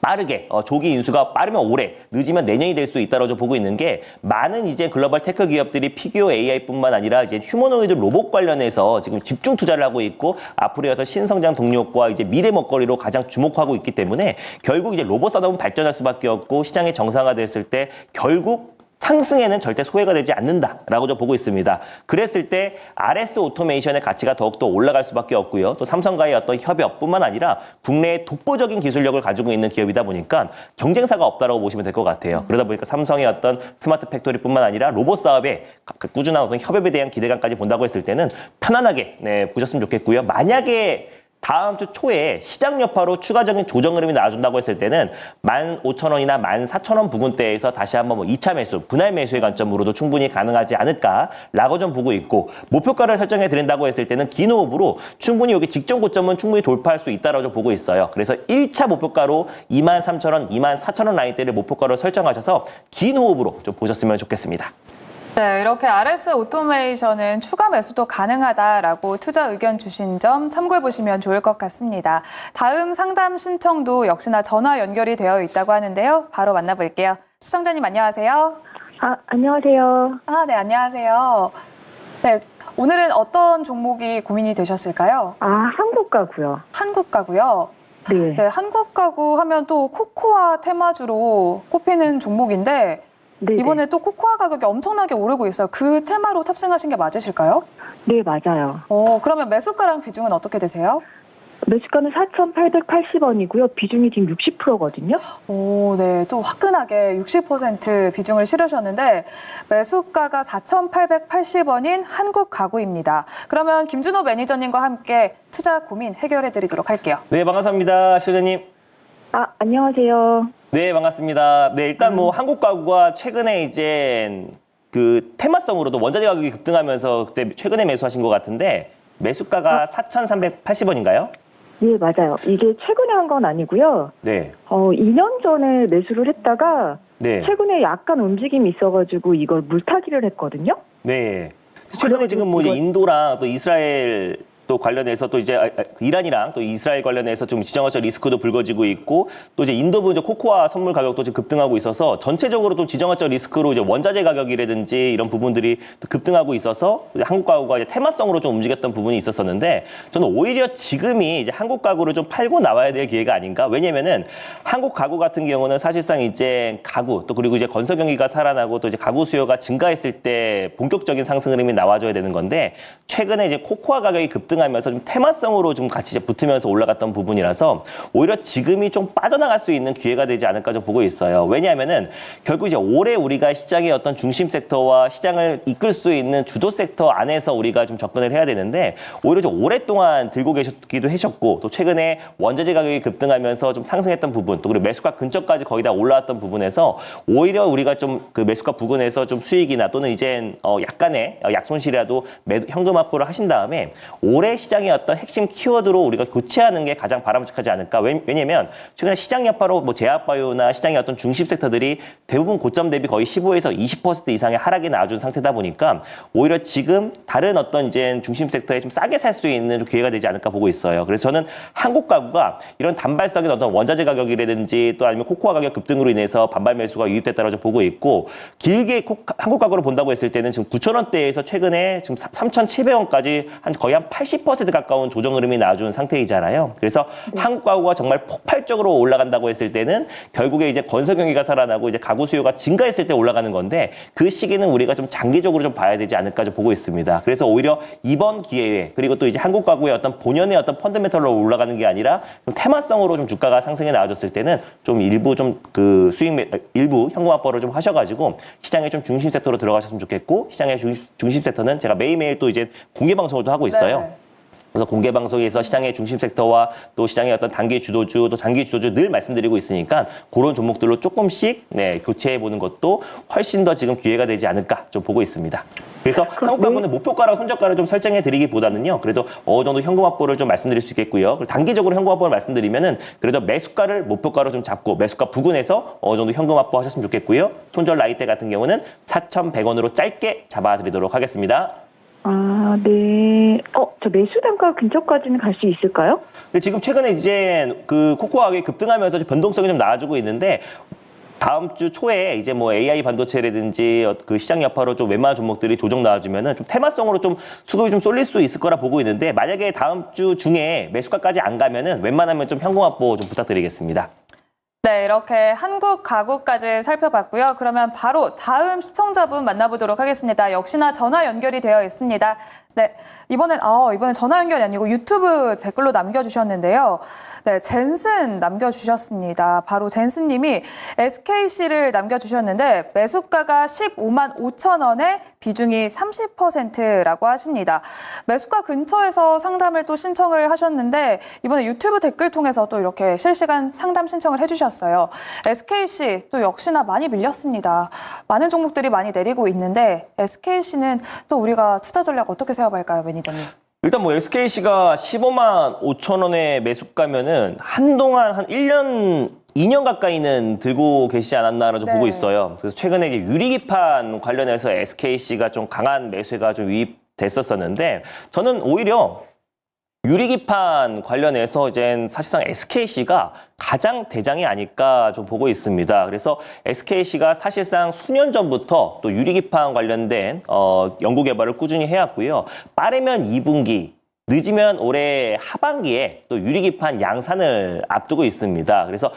빠르게 조기 인수가 빠르면 올해 늦으면 내년이 될 수도 있다고 좀 보고 있는 게 많은 이제 글로벌 테크 기업들이 피규어 AI뿐만 아니라 이제 휴머노이드 로봇 관련해서 지금 집중 투자를 하고 있고 앞으로의 어떤 신성장 동력과 이제 미래 먹거리로 가장 주목하고 있기 때문에 결국 이제 로봇 산업은 발전할 수밖에 없고 시장이 정상화됐을 때 결국 상승에는 절대 소외가 되지 않는다라고 좀 보고 있습니다. 그랬을 때 RS 오토메이션의 가치가 더욱더 올라갈 수밖에 없고요. 또 삼성과의 어떤 협업뿐만 아니라 국내의 독보적인 기술력을 가지고 있는 기업이다 보니까 경쟁사가 없다라고 보시면 될 것 같아요. 그러다 보니까 삼성의 어떤 스마트 팩토리뿐만 아니라 로봇 사업의 꾸준한 어떤 협업에 대한 기대감까지 본다고 했을 때는 편안하게 보셨으면 좋겠고요. 만약에 다음 주 초에 시장 여파로 추가적인 조정 흐름이 나와준다고 했을 때는 15,000원이나 14,000원 부근대에서 다시 한번 2차 매수, 분할 매수의 관점으로도 충분히 가능하지 않을까라고 좀 보고 있고 목표가를 설정해 드린다고 했을 때는 긴 호흡으로 충분히 여기 직전 고점은 충분히 돌파할 수 있다라고 좀 보고 있어요. 그래서 1차 목표가로 23,000원, 24,000원 라인대를 목표가로 설정하셔서 긴 호흡으로 좀 보셨으면 좋겠습니다. 네, 이렇게 RS 오토메이션은 추가 매수도 가능하다라고 투자 의견 주신 점 참고해 보시면 좋을 것 같습니다. 다음 상담 신청도 역시나 전화 연결이 되어 있다고 하는데요. 바로 만나볼게요. 시청자님 안녕하세요. 안녕하세요. 네, 안녕하세요. 네, 오늘은 어떤 종목이 고민이 되셨을까요? 한국가고요. 한국가고요. 네. 네, 한국가구 하면 또 코코아 테마주로 꼽히는 종목인데 네. 이번에 또 코코아 가격이 엄청나게 오르고 있어요. 그 테마로 탑승하신 게 맞으실까요? 네, 맞아요. 그러면 매수가랑 비중은 어떻게 되세요? 매수가는 4,880원이고요. 비중이 지금 60%거든요. 네, 또 화끈하게 60% 비중을 실으셨는데 매수가가 4,880원인 한국가구입니다. 그러면 김준호 매니저님과 함께 투자 고민 해결해 드리도록 할게요. 네, 반갑습니다. 시청자님. 안녕하세요. 네, 반갑습니다. 네, 일단 한국 가구가 최근에 이제 그 테마성으로도 원자재 가격이 급등하면서 그때 최근에 매수하신 것 같은데 매수가가 4,380원인가요? 네, 맞아요. 이게 최근에 한 건 아니고요. 네. 2년 전에 매수를 했다가 네. 최근에 약간 움직임이 있어가지고 이걸 물타기를 했거든요. 네. 최근에 지금 이제 인도랑 또 이스라엘 또 관련해서 또 이제 이란이랑 또 이스라엘 관련해서 좀 지정학적 리스크도 불거지고 있고 또 이제 인도부 이제 코코아 선물 가격도 지금 급등하고 있어서 전체적으로 또 지정학적 리스크로 이제 원자재 가격이라든지 이런 부분들이 또 급등하고 있어서 한국 가구가 이제 테마성으로 좀 움직였던 부분이 있었었는데 저는 오히려 지금이 이제 한국 가구를 좀 팔고 나와야 될 기회가 아닌가. 왜냐면은 한국 가구 같은 경우는 사실상 이제 가구 또 그리고 이제 건설 경기가 살아나고 또 이제 가구 수요가 증가했을 때 본격적인 상승 흐름이 나와줘야 되는 건데 최근에 이제 코코아 가격이 급등하면서 좀 테마성으로 좀 같이 이제 붙으면서 올라갔던 부분이라서 오히려 지금이 좀 빠져나갈 수 있는 기회가 되지 않을까 좀 보고 있어요. 왜냐하면은 결국 이제 올해 우리가 시장의 어떤 중심 섹터와 시장을 이끌 수 있는 주도 섹터 안에서 우리가 좀 접근을 해야 되는데 오히려 좀 오랫동안 들고 계셨기도 하셨고 또 최근에 원자재 가격이 급등하면서 좀 상승했던 부분 또 그리고 매수가 근처까지 거의 다 올라왔던 부분에서 오히려 우리가 좀 그 매수가 부근에서 좀 수익이나 또는 이제 약간의 약손실이라도 현금 확보를 하신 다음에 올해 시장의 어떤 핵심 키워드로 우리가 교체하는 게 가장 바람직하지 않을까. 왜냐면 최근에 시장 여파로 뭐 제약바이오나 시장의 어떤 중심 섹터들이 대부분 고점 대비 거의 15에서 20% 이상의 하락이 나와준 상태다 보니까 오히려 지금 다른 어떤 이제 중심 섹터에 좀 싸게 살 수 있는 좀 기회가 되지 않을까 보고 있어요. 그래서 저는 한국 가구가 이런 단발성인 어떤 원자재 가격이라든지 또 아니면 코코아 가격 급등으로 인해서 반발 매수가 유입됐다고 좀 보고 있고 길게 한국 가구로 본다고 했을 때는 지금 9,000원대에서 최근에 지금 3,700원까지 거의 한 80% 가까운 조정 흐름이 나와준 상태이잖아요. 그래서 한국 가구가 정말 폭발적으로 올라간다고 했을 때는 결국에 이제 건설 경기가 살아나고 이제 가구 수요가 증가했을 때 올라가는 건데 그 시기는 우리가 좀 장기적으로 좀 봐야 되지 않을까 좀 보고 있습니다. 그래서 오히려 이번 기회에 그리고 또 이제 한국 가구의 어떤 본연의 어떤 펀더멘털로 올라가는 게 아니라 좀 테마성으로 좀 주가가 상승해 나와줬을 때는 좀 일부 좀 그 일부 현금 확보를 좀 하셔가지고 시장의 좀 중심 섹터로 들어가셨으면 좋겠고 시장의 중심 섹터는 제가 매일매일 또 이제 공개 방송을 또 하고 있어요. 네. 그래서 공개 방송에서 시장의 중심 섹터와 또 시장의 어떤 단기 주도주 또 장기 주도주 늘 말씀드리고 있으니까 그런 종목들로 조금씩 교체해 보는 것도 훨씬 더 지금 기회가 되지 않을까 좀 보고 있습니다. 그래서 한국 가구는 목표가랑 손절가를 좀 설정해 드리기보다는요. 그래도 어느 정도 현금 확보를 좀 말씀드릴 수 있겠고요. 단기적으로 현금 확보를 말씀드리면은 그래도 매수가를 목표가로 좀 잡고 매수가 부근에서 어느 정도 현금 확보하셨으면 좋겠고요. 손절 나이대 같은 경우는 4,100원으로 짧게 잡아 드리도록 하겠습니다. 아, 네. 저 매수 단가 근처까지는 갈 수 있을까요? 근데 지금 최근에 이제 그 코코아 가격이 급등하면서 변동성이 좀 나아지고 있는데 다음 주 초에 이제 뭐 AI 반도체라든지 그 시장 여파로 좀 웬만한 종목들이 조정 나와주면은 좀 테마성으로 좀 수급이 좀 쏠릴 수 있을 거라 보고 있는데 만약에 다음 주 중에 매수가까지 안 가면은 웬만하면 좀 현금 확보 좀 부탁드리겠습니다. 네, 이렇게 한국 가구까지 살펴봤고요. 그러면 바로 다음 시청자분 만나보도록 하겠습니다. 역시나 전화 연결이 되어 있습니다. 네, 이번엔 전화 연결이 아니고 유튜브 댓글로 남겨주셨는데요. 네, 젠슨 남겨주셨습니다. 바로 젠슨님이 SKC를 남겨주셨는데 매수가가 15만 5천 원에 비중이 30%라고 하십니다. 매수가 근처에서 상담을 또 신청을 하셨는데 이번에 유튜브 댓글 통해서 또 이렇게 실시간 상담 신청을 해주셨어요. SKC 또 역시나 많이 밀렸습니다. 많은 종목들이 많이 내리고 있는데 SKC는 또 우리가 투자 전략 어떻게 세워볼까요, 매니저님? 일단 뭐 SKC가 15만 5천 원의 매수가면은 한동안 한 1년, 2년 가까이는 들고 계시지 않았나라고 좀 보고 있어요. 그래서 최근에 이제 유리기판 관련해서 SKC가 좀 강한 매수가 좀 유입됐었었는데 저는 오히려 유리기판 관련해서 이제 사실상 SKC가 가장 대장이 아닐까 좀 보고 있습니다. 그래서 SKC가 사실상 수년 전부터 또 유리기판 관련된 연구개발을 꾸준히 해왔고요. 빠르면 2분기, 늦으면 올해 하반기에 또 유리기판 양산을 앞두고 있습니다. 그래서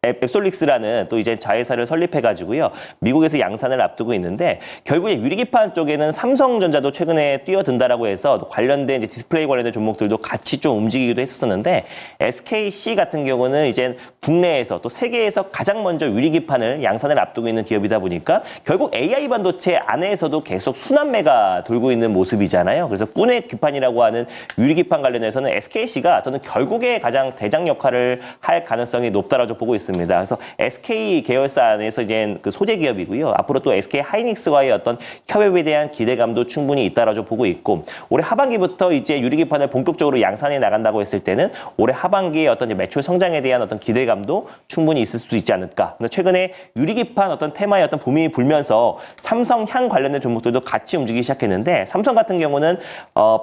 앱솔릭스라는 또 이제 자회사를 설립해가지고요. 미국에서 양산을 앞두고 있는데 결국에 유리기판 쪽에는 삼성전자도 최근에 뛰어든다라고 해서 관련된 이제 디스플레이 관련된 종목들도 같이 좀 움직이기도 했었는데 SKC 같은 경우는 이제 국내에서 또 세계에서 가장 먼저 유리기판을 양산을 앞두고 있는 기업이다 보니까 결국 AI 반도체 안에서도 계속 순환매가 돌고 있는 모습이잖아요. 그래서 꾸네 기판이라고 하는 유리기판 관련해서는 SKC가 저는 결국에 가장 대장 역할을 할 가능성이 높다라고 보고 있습니다. 그래서 SK 계열사 안에서 이제 그 소재 기업이고요. 앞으로 또 SK 하이닉스와의 어떤 협업에 대한 기대감도 충분히 있다라고 보고 있고 올해 하반기부터 이제 유리기판을 본격적으로 양산해 나간다고 했을 때는 올해 하반기에 어떤 이제 매출 성장에 대한 어떤 기대감도 충분히 있을 수 있지 않을까. 근데 최근에 유리기판 어떤 테마의 어떤 붐이 불면서 삼성향 관련된 종목들도 같이 움직이기 시작했는데 삼성 같은 경우는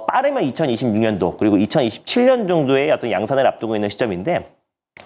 빠르면 2026년도 그리고 2027년 정도의 어떤 양산을 앞두고 있는 시점인데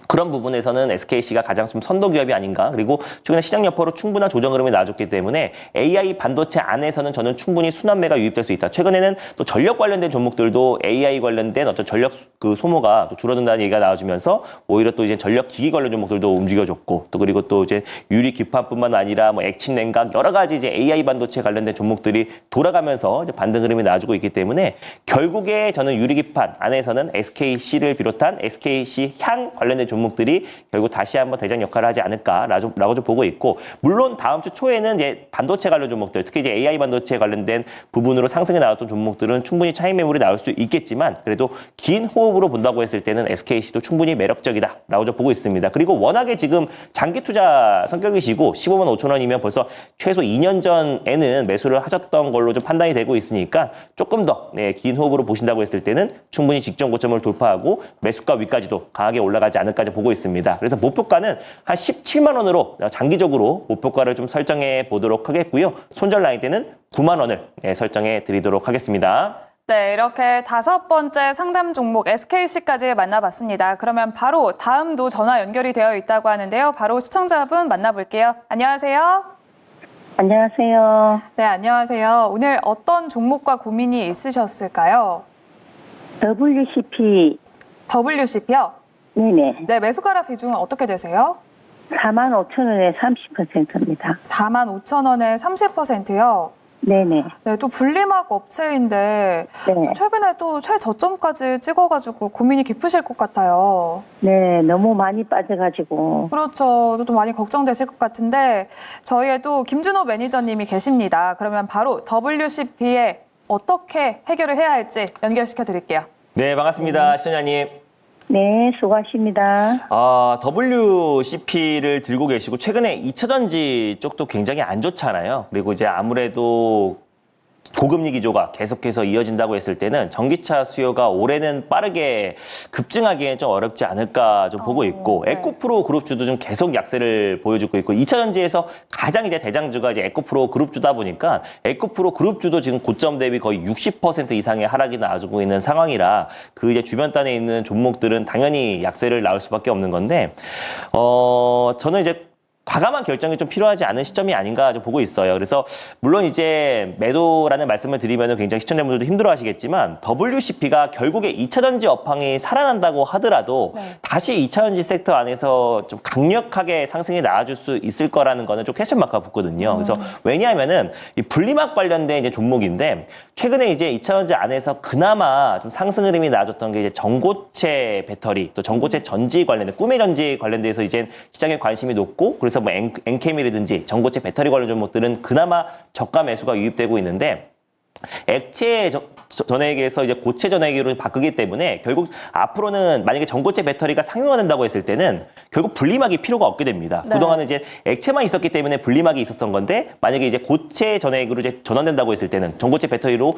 그런 부분에서는 SKC가 가장 좀 선도 기업이 아닌가. 그리고 최근에 시장 여파로 충분한 조정 흐름이 나와줬기 때문에 AI 반도체 안에서는 저는 충분히 순환매가 유입될 수 있다. 최근에는 또 전력 관련된 종목들도 AI 관련된 어떤 전력 그 소모가 또 줄어든다는 얘기가 나와주면서 오히려 또 이제 전력 기기 관련 종목들도 움직여줬고 또 그리고 또 이제 유리 기판뿐만 아니라 뭐 액침 냉각 여러 가지 이제 AI 반도체 관련된 종목들이 돌아가면서 이제 반등 흐름이 나와주고 있기 때문에 결국에 저는 유리 기판 안에서는 SKC를 비롯한 SKC 향 관련된 종목들이 결국 다시 한번 대장 역할을 하지 않을까라고 좀 보고 있고 물론 다음 주 초에는 이제 반도체 관련 종목들 특히 이제 AI 반도체 관련된 부분으로 상승이 나왔던 종목들은 충분히 차익 매물이 나올 수 있겠지만 그래도 긴 호흡으로 본다고 했을 때는 SKC도 충분히 매력적이다라고 좀 보고 있습니다. 그리고 워낙에 지금 장기 투자 성격이시고 15만 5천 원이면 벌써 최소 2년 전에는 매수를 하셨던 걸로 좀 판단이 되고 있으니까 조금 더 긴 호흡으로 보신다고 했을 때는 충분히 직전 고점을 돌파하고 매수가 위까지도 강하게 올라가지 않을까 보고 있습니다. 그래서 목표가는 한 17만 원으로 장기적으로 목표가를 좀 설정해 보도록 하겠고요. 손절 라인 때는 9만 원을 설정해 드리도록 하겠습니다. 네, 이렇게 5번째 상담 종목 SKC까지 만나봤습니다. 그러면 바로 다음도 전화 연결이 되어 있다고 하는데요. 바로 시청자분 만나볼게요. 안녕하세요. 안녕하세요. 네, 안녕하세요. 오늘 어떤 종목과 고민이 있으셨을까요? WCP. WCP요? 네네. 네, 매수가라 비중은 어떻게 되세요? 45,000원에 30%입니다. 45,000원에 30%요? 네네. 네, 또 분리막 업체인데 네. 최근에 또 최저점까지 찍어가지고 고민이 깊으실 것 같아요. 네, 너무 많이 빠져가지고. 그렇죠. 또 많이 걱정되실 것 같은데 저희의 또 김준호 매니저님이 계십니다. 그러면 바로 WCP에 어떻게 해결을 해야 할지 연결시켜 드릴게요. 네, 반갑습니다. 시청자님. 네, 수고하십니다. WCP를 들고 계시고 최근에 2차전지 쪽도 굉장히 안 좋잖아요. 그리고 이제 아무래도 고금리 기조가 계속해서 이어진다고 했을 때는 전기차 수요가 올해는 빠르게 급증하기엔 좀 어렵지 않을까 좀 보고 있고 네. 에코프로 그룹주도 좀 계속 약세를 보여주고 있고 2차전지에서 가장 이제 대장주가 이제 에코프로 그룹주다 보니까 에코프로 그룹주도 지금 고점 대비 거의 60% 이상의 하락이 나와주고 있는 상황이라 그 이제 주변 단에 있는 종목들은 당연히 약세를 나올 수밖에 없는 건데 저는 이제 과감한 결정이 좀 필요하지 않은 시점이 아닌가 좀 보고 있어요. 그래서 물론 이제 매도라는 말씀을 드리면 굉장히 시청자분들도 힘들어하시겠지만 WCP가 결국에 2차전지 업황이 살아난다고 하더라도 네. 다시 2차전지 섹터 안에서 좀 강력하게 상승이 나와줄 수 있을 거라는 거는 좀 퀘스천 마크가 붙거든요. 그래서 왜냐하면은 이 분리막 관련된 이제 종목인데 최근에 이제 2차전지 안에서 그나마 좀 상승 흐름이 나와줬던 게 이제 전고체 배터리 또 전고체 전지 관련된 꿈의 전지 관련돼서 이제 시장에 관심이 높고 그래서 뭐 엔캠이라든지 전고체 배터리 관련 종목들은 그나마 저가 매수가 유입되고 있는데 액체 전액에서 이제 고체 전액으로 바꾸기 때문에 결국 앞으로는 만약에 전고체 배터리가 상용화된다고 했을 때는 결국 분리막이 필요가 없게 됩니다. 네. 그동안은 이제 액체만 있었기 때문에 분리막이 있었던 건데 만약에 이제 고체 전액으로 이제 전환된다고 했을 때는 전고체 배터리로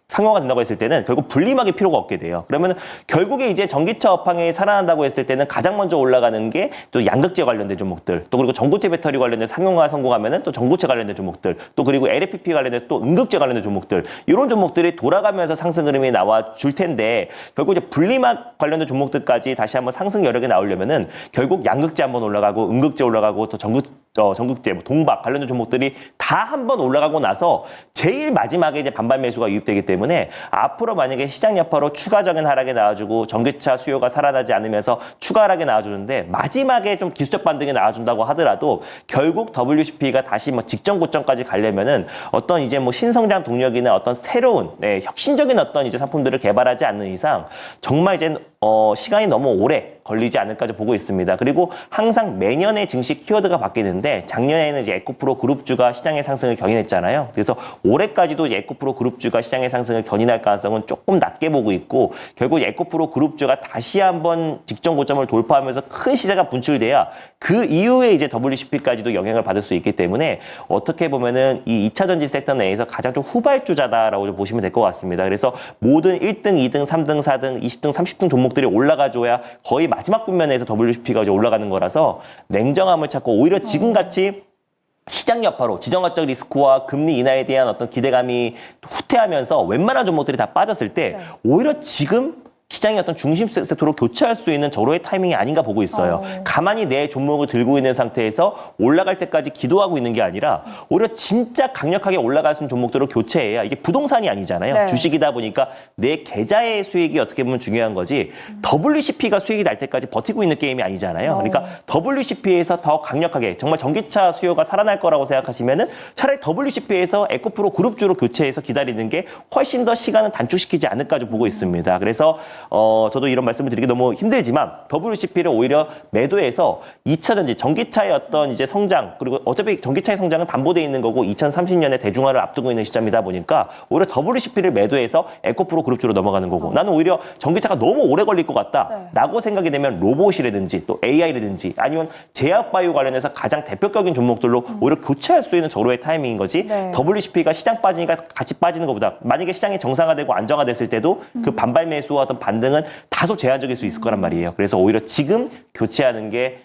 상용화가 된다고 했을 때는 결국 분리막이 필요가 없게 돼요. 그러면 결국에 이제 전기차 업황이 살아난다고 했을 때는 가장 먼저 올라가는 게 또 양극재 관련된 종목들, 또 그리고 전고체 배터리 관련된 상용화 성공하면은 또 전고체 관련된 종목들, 또 그리고 LFP 관련된 또 응급재 관련된 종목들, 이런 종목들이 돌아가면서 상승 흐름이 나와 줄 텐데 결국 이제 분리막 관련된 종목들까지 다시 한번 상승 여력이 나오려면은 결국 양극재 한번 올라가고 응급재 올라가고 또 전극재, 뭐 동박 관련된 종목들이 다 한번 올라가고 나서 제일 마지막에 이제 반발 매수가 유입되기 때문에 앞으로 만약에 시장 여파로 추가적인 하락이 나와주고 전기차 수요가 살아나지 않으면서 추가 하락이 나와주는데 마지막에 좀 기술적 반등이 나와준다고 하더라도 결국 WCP가 다시 뭐 직전 고점까지 가려면은 어떤 이제 뭐 신성장 동력이나 어떤 새로운 혁신적인 어떤 이제 상품들을 개발하지 않는 이상 정말 이제 시간이 너무 오래 걸리지 않을까 보고 있습니다. 그리고 항상 매년의 증시 키워드가 바뀌는데 작년에는 이제 에코프로 그룹주가 시장의 상승을 견인했잖아요. 그래서 올해까지도 이제 에코프로 그룹주가 시장의 상승을 견인할 가능성은 조금 낮게 보고 있고 결국 에코프로 그룹주가 다시 한번 직전 고점을 돌파하면서 큰 시세가 분출돼야 그 이후에 이제 WCP까지도 영향을 받을 수 있기 때문에 어떻게 보면은 이 2차 전지 섹터 내에서 가장 좀 후발주자다라고 좀 보시면 될 것 같습니다. 그래서 모든 1등, 2등, 3등, 4등, 20등, 30등 종목들이 올라가줘야 거의 마지막 국면에서 WCP가 이제 올라가는 거라서 냉정함을 찾고 오히려 지금같이 시장 여파로 지정학적 리스크와 금리 인하에 대한 어떤 기대감이 후퇴하면서 웬만한 종목들이 다 빠졌을 때 오히려 지금 시장의 어떤 중심 섹터로 교체할 수 있는 절호의 타이밍이 아닌가 보고 있어요. 가만히 내 종목을 들고 있는 상태에서 올라갈 때까지 기도하고 있는 게 아니라 오히려 진짜 강력하게 올라갈 수 있는 종목들로 교체해야 이게 부동산이 아니잖아요. 네. 주식이다 보니까 내 계좌의 수익이 어떻게 보면 중요한 거지 WCP가 수익이 날 때까지 버티고 있는 게임이 아니잖아요. 그러니까 WCP에서 더 강력하게 정말 전기차 수요가 살아날 거라고 생각하시면은 차라리 WCP에서 에코프로 그룹주로 교체해서 기다리는 게 훨씬 더 시간을 단축시키지 않을까 좀 보고 있습니다. 그래서 저도 이런 말씀을 드리기 너무 힘들지만 WCP를 오히려 매도해서 2차 전지, 전기차의 어떤 이제 성장, 그리고 어차피 전기차의 성장은 담보되어 있는 거고 2030년에 대중화를 앞두고 있는 시점이다 보니까 오히려 WCP를 매도해서 에코프로 그룹주로 넘어가는 거고 나는 오히려 전기차가 너무 오래 걸릴 것 같다라고 생각이 되면 로봇이라든지 또 AI라든지 아니면 제약바이오 관련해서 가장 대표적인 종목들로 오히려 교체할 수 있는 절호의 타이밍인 거지 WCP가 시장 빠지니까 같이 빠지는 것보다 만약에 시장이 정상화되고 안정화됐을 때도 그 반발 매수와 어떤 반등은 다소 제한적일 수 있을 거란 말이에요. 그래서 오히려 지금 교체하는 게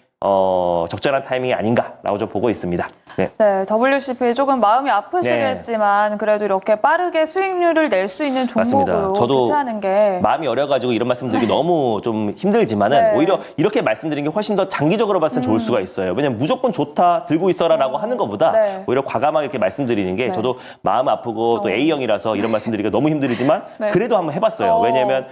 적절한 타이밍이 아닌가라고 좀 보고 있습니다. 네. 네, WCP 조금 마음이 아프시겠지만 그래도 이렇게 빠르게 수익률을 낼 수 있는 종목으로 맞습니다. 저도 교체하는 게 마음이 어려가지고 이런 말씀드리기 너무 좀 힘들지만은 오히려 이렇게 말씀드리는 게 훨씬 더 장기적으로 봤을 때 좋을 수가 있어요. 왜냐면 무조건 좋다, 들고 있어라라고 하는 것보다 오히려 과감하게 이렇게 말씀드리는 게 저도 마음 아프고 또 A형이라서 이런 말씀드리기가 너무 힘들지만 그래도 한번 해봤어요. 왜냐면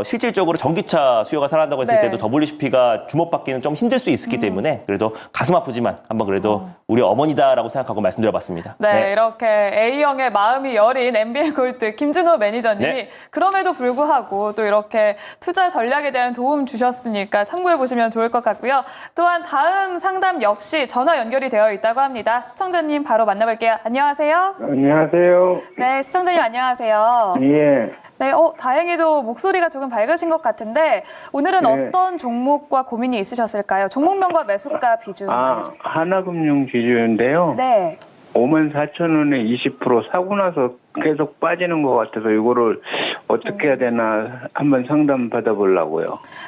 실질적으로 전기차 수요가 살아난다고 했을 때도 WCP가 주목받기는 좀 힘들 수 있기 때문에 그래도 가슴 아프지만 한번 그래도 우리 어머니다라고 생각하고 말씀드려봤습니다. 네, 이렇게 A형의 마음이 여린 MBN골드 김준호 매니저님이 그럼에도 불구하고 또 이렇게 투자 전략에 대한 도움 주셨으니까 참고해 보시면 좋을 것 같고요. 또한 다음 상담 역시 전화 연결이 되어 있다고 합니다. 시청자님 바로 만나볼게요. 안녕하세요. 안녕하세요. 네, 시청자님 안녕하세요. 예. 네, 다행히도 목소리가 조금 밝으신 것 같은데 오늘은 어떤 종목과 고민이 있으셨을까요? 종목명과 매수가 비중 알려주세요. 하나금융 지주인데요. 네. 54,000원에 20% 사고 나서 계속 빠지는 것 같아서 이거를 어떻게 해야 되나 한번 상담 받아보려고요.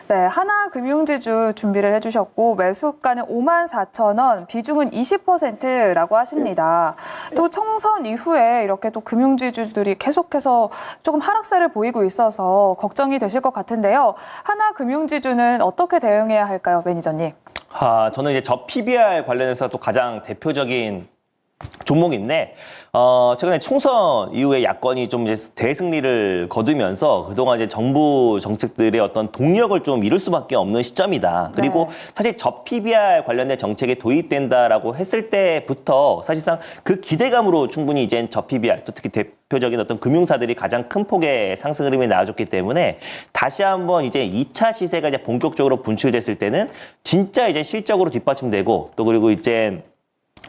네, 하나금융지주 준비를 해주셨고 매수가는 54,000원, 비중은 20%라고 하십니다. 또 총선 이후에 이렇게 또 금융지주들이 계속해서 조금 하락세를 보이고 있어서 걱정이 되실 것 같은데요. 하나금융지주는 어떻게 대응해야 할까요, 매니저님? 저는 이제 저 PBR 관련해서 또 가장 대표적인 종목인데 최근에 총선 이후에 야권이 좀 이제 대승리를 거두면서 그동안 이제 정부 정책들의 어떤 동력을 좀 잃을 수밖에 없는 시점이다. 그리고 사실 저 PBR 관련된 정책이 도입된다라고 했을 때부터 사실상 그 기대감으로 충분히 이제 저 PBR 또 특히 대표적인 어떤 금융사들이 가장 큰 폭의 상승 흐름이 나와줬기 때문에 다시 한번 이제 2차 시세가 이제 본격적으로 분출됐을 때는 진짜 이제 실적으로 뒷받침되고 또 그리고 이제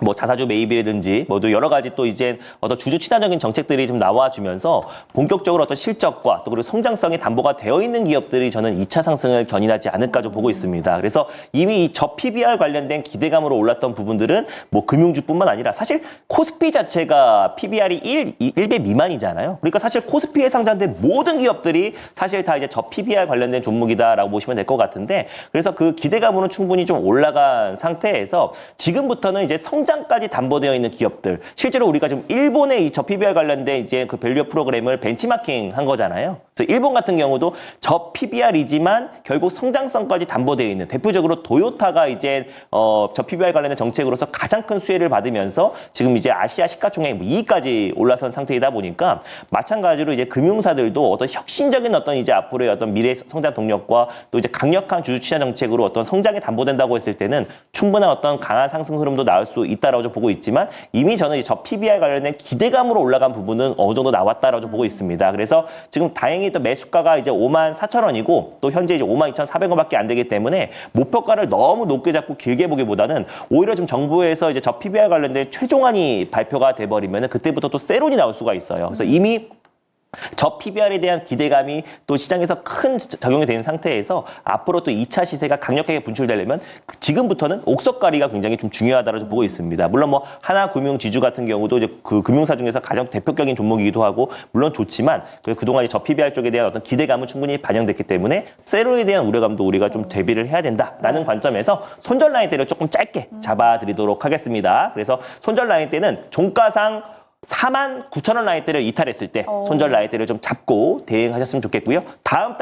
뭐 자사주 매입이라든지 뭐도 여러 가지 또 이제 어떤 주주 친화적인 정책들이 좀 나와주면서 본격적으로 어떤 실적과 또 그리고 성장성이 담보가 되어 있는 기업들이 저는 2차 상승을 견인하지 않을까 좀 보고 있습니다. 그래서 이미 이 저 PBR 관련된 기대감으로 올랐던 부분들은 뭐 금융주뿐만 아니라 사실 코스피 자체가 PBR이 1배 미만이잖아요. 그러니까 사실 코스피에 상장된 모든 기업들이 사실 다 이제 저 PBR 관련된 종목이다라고 보시면 될 것 같은데 그래서 그 기대감으로는 충분히 좀 올라간 상태에서 지금부터는 이제 성장까지 담보되어 있는 기업들 실제로 우리가 지금 일본의 이 저 PBR 관련된 이제 그 밸류어 프로그램을 벤치마킹 한 거잖아요. 그래서 일본 같은 경우도 저 PBR이지만 결국 성장성까지 담보되어 있는 대표적으로 도요타가 이제 저 PBR 관련된 정책으로서 가장 큰 수혜를 받으면서 지금 이제 아시아 시가총액 2위까지 올라선 상태이다 보니까 마찬가지로 이제 금융사들도 어떤 혁신적인 어떤 이제 앞으로의 어떤 미래 성장 동력과 또 이제 강력한 주주 친화 정책으로 어떤 성장이 담보된다고 했을 때는 충분한 어떤 강한 상승 흐름도 나올 수 있다라고 좀 보고 있지만 이미 저는 저 PBR 관련된 기대감으로 올라간 부분은 어느 정도 나왔다라고 좀 보고 있습니다. 그래서 지금 다행히 또 매수가가 이제 54,000원이고 또 현재 이제 52,400원밖에 안 되기 때문에 목표가를 너무 높게 잡고 길게 보기보다는 오히려 지금 정부에서 이제 저 PBR 관련된 최종안이 발표가 돼버리면 그때부터 또 세론이 나올 수가 있어요. 그래서 이미 저 PBR에 대한 기대감이 또 시장에서 큰 작용이 된 상태에서 앞으로 또 2차 시세가 강력하게 분출되려면 지금부터는 옥석가리가 굉장히 좀 중요하다고 보고 있습니다. 물론 뭐 하나금융지주 같은 경우도 이제 그 금융사 중에서 가장 대표격인 종목이기도 하고 물론 좋지만 그동안 저 PBR 쪽에 대한 어떤 기대감은 충분히 반영됐기 때문에 세로에 대한 우려감도 우리가 좀 대비를 해야 된다라는 관점에서 손절 라인대를 조금 짧게 잡아드리도록 하겠습니다. 그래서 손절 라인대는 종가상 49,000원 라인대를 이탈했을 때 손절 라인대를 좀 잡고 대응하셨으면 좋겠고요. 다음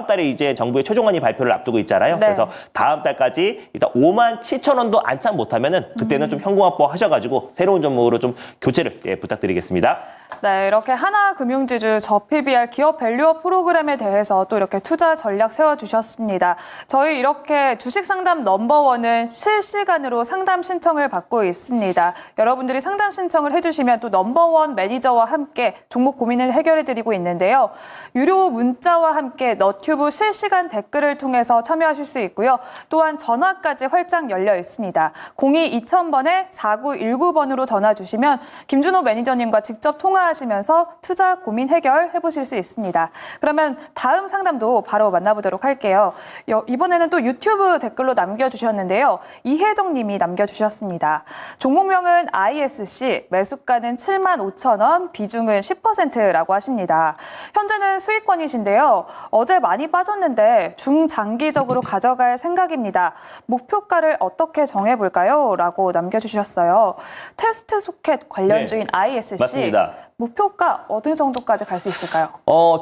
달에 이제 정부의 최종안이 발표를 앞두고 있잖아요. 네. 그래서 다음 달까지 일단 57,000원도 안착 못하면은 그때는 좀 현금 확보하셔가지고 새로운 종목으로 좀 교체를 부탁드리겠습니다. 네, 이렇게 하나금융지주 저 PBR 기업 밸류업 프로그램에 대해서 또 이렇게 투자 전략 세워주셨습니다. 저희 이렇게 주식 상담 넘버원은 실시간으로 상담 신청을 받고 있습니다. 여러분들이 상담 신청을 해주시면 또 넘버원 매니저와 함께 종목 고민을 해결해드리고 있는데요. 유료 문자와 함께 너튜브 실시간 댓글을 통해서 참여하실 수 있고요. 또한 전화까지 활짝 열려 있습니다. 02-2000번에 4919번으로 전화 주시면 김준호 매니저님과 직접 통화하시면서 투자 고민 해결해 보실 수 있습니다. 그러면 다음 상담도 바로 만나보도록 할게요. 이번에는 또 유튜브 댓글로 남겨주셨는데요. 이혜정 님이 남겨주셨습니다. 종목명은 ISC, 매수가는 75,000원, 비중은 10%라고 하십니다. 현재는 수익권이신데요. 어제 많이 빠졌는데 중장기적으로 가져갈 생각입니다. 목표가를 어떻게 정해볼까요? 라고 남겨주셨어요. 테스트 소켓 관련주인 ISC. 맞습니다. 목표가 어느 정도까지 갈 수 있을까요?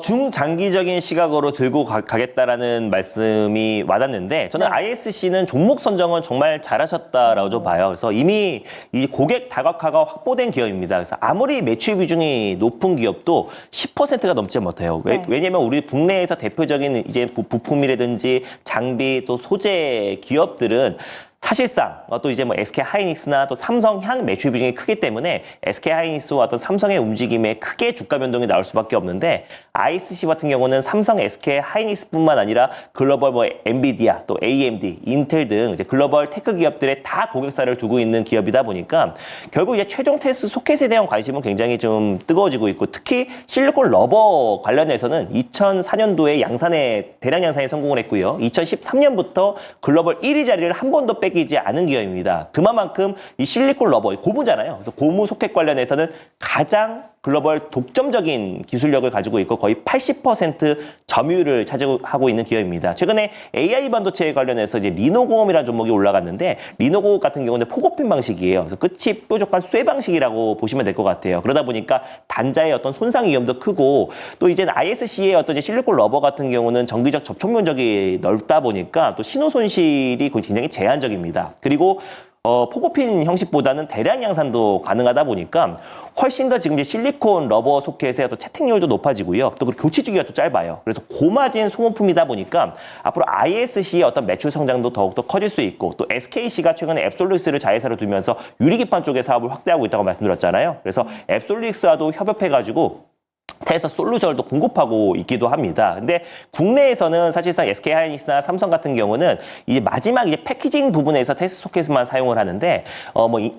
중장기적인 시각으로 들고 가겠다라는 말씀이 와닿는데 저는 네. ISC는 종목 선정은 정말 잘하셨다라고 좀 봐요. 그래서 이미 이 고객 다각화가 확보된 기업입니다. 그래서 아무리 매출 비중이 높은 기업도 10%가 넘지 못해요. 네. 왜냐면 우리 국내에서 대표적인 이제 부품이라든지 장비 또 소재 기업들은 사실상 또 이제 뭐 SK 하이닉스나 또 삼성향 매출 비중이 크기 때문에 SK 하이닉스와 어떤 삼성의 움직임에 크게 주가 변동이 나올 수밖에 없는데 ISC 같은 경우는 삼성, SK 하이닉스뿐만 아니라 글로벌 뭐 엔비디아, 또 AMD, 인텔 등 이제 글로벌 테크 기업들에 다 고객사를 두고 있는 기업이다 보니까 결국 이제 최종 테스트 소켓에 대한 관심은 굉장히 좀 뜨거워지고 있고 특히 실리콘 러버 관련해서는 2004년도에 대량 양산에 성공을 했고요. 2013년부터 글로벌 1위 자리를 한 번도 뺏기지 않은 기업입니다. 그만큼 이 실리콘 러버, 고무잖아요. 그래서 고무 소켓 관련해서는 가장 글로벌 독점적인 기술력을 가지고 있고 거의 80% 점유율을 차지하고 있는 기업입니다. 최근에 AI 반도체 관련해서 이제 리노공업이라는 종목이 올라갔는데 리노공업 같은 경우는 포고핀 방식이에요. 그래서 끝이 뾰족한 쇠 방식이라고 보시면 될 것 같아요. 그러다 보니까 단자의 어떤 손상 위험도 크고 또 이제 ISC의 어떤 이제 실리콘 러버 같은 경우는 정기적 접촉 면적이 넓다 보니까 또 신호 손실이 굉장히 제한적입니다. 그리고 포고핀 형식보다는 대량 양산도 가능하다 보니까 훨씬 더 지금 이제 실리콘 러버 소켓의 어떤 채택률도 높아지고요. 또 그리고 교체 주기가 또 짧아요. 그래서 고마진 소모품이다 보니까 앞으로 ISC의 어떤 매출 성장도 더욱더 커질 수 있고 또 SKC가 최근에 앱솔루스를 자회사로 두면서 유리기판 쪽의 사업을 확대하고 있다고 말씀드렸잖아요. 그래서 앱솔루스와도 협업해가지고 테스트 솔루션을 또 공급하고 있기도 합니다. 근데 국내에서는 사실상 SK 하이닉스나 삼성 같은 경우는 이제 마지막 이제 패키징 부분에서 테스트 소켓만 사용을 하는데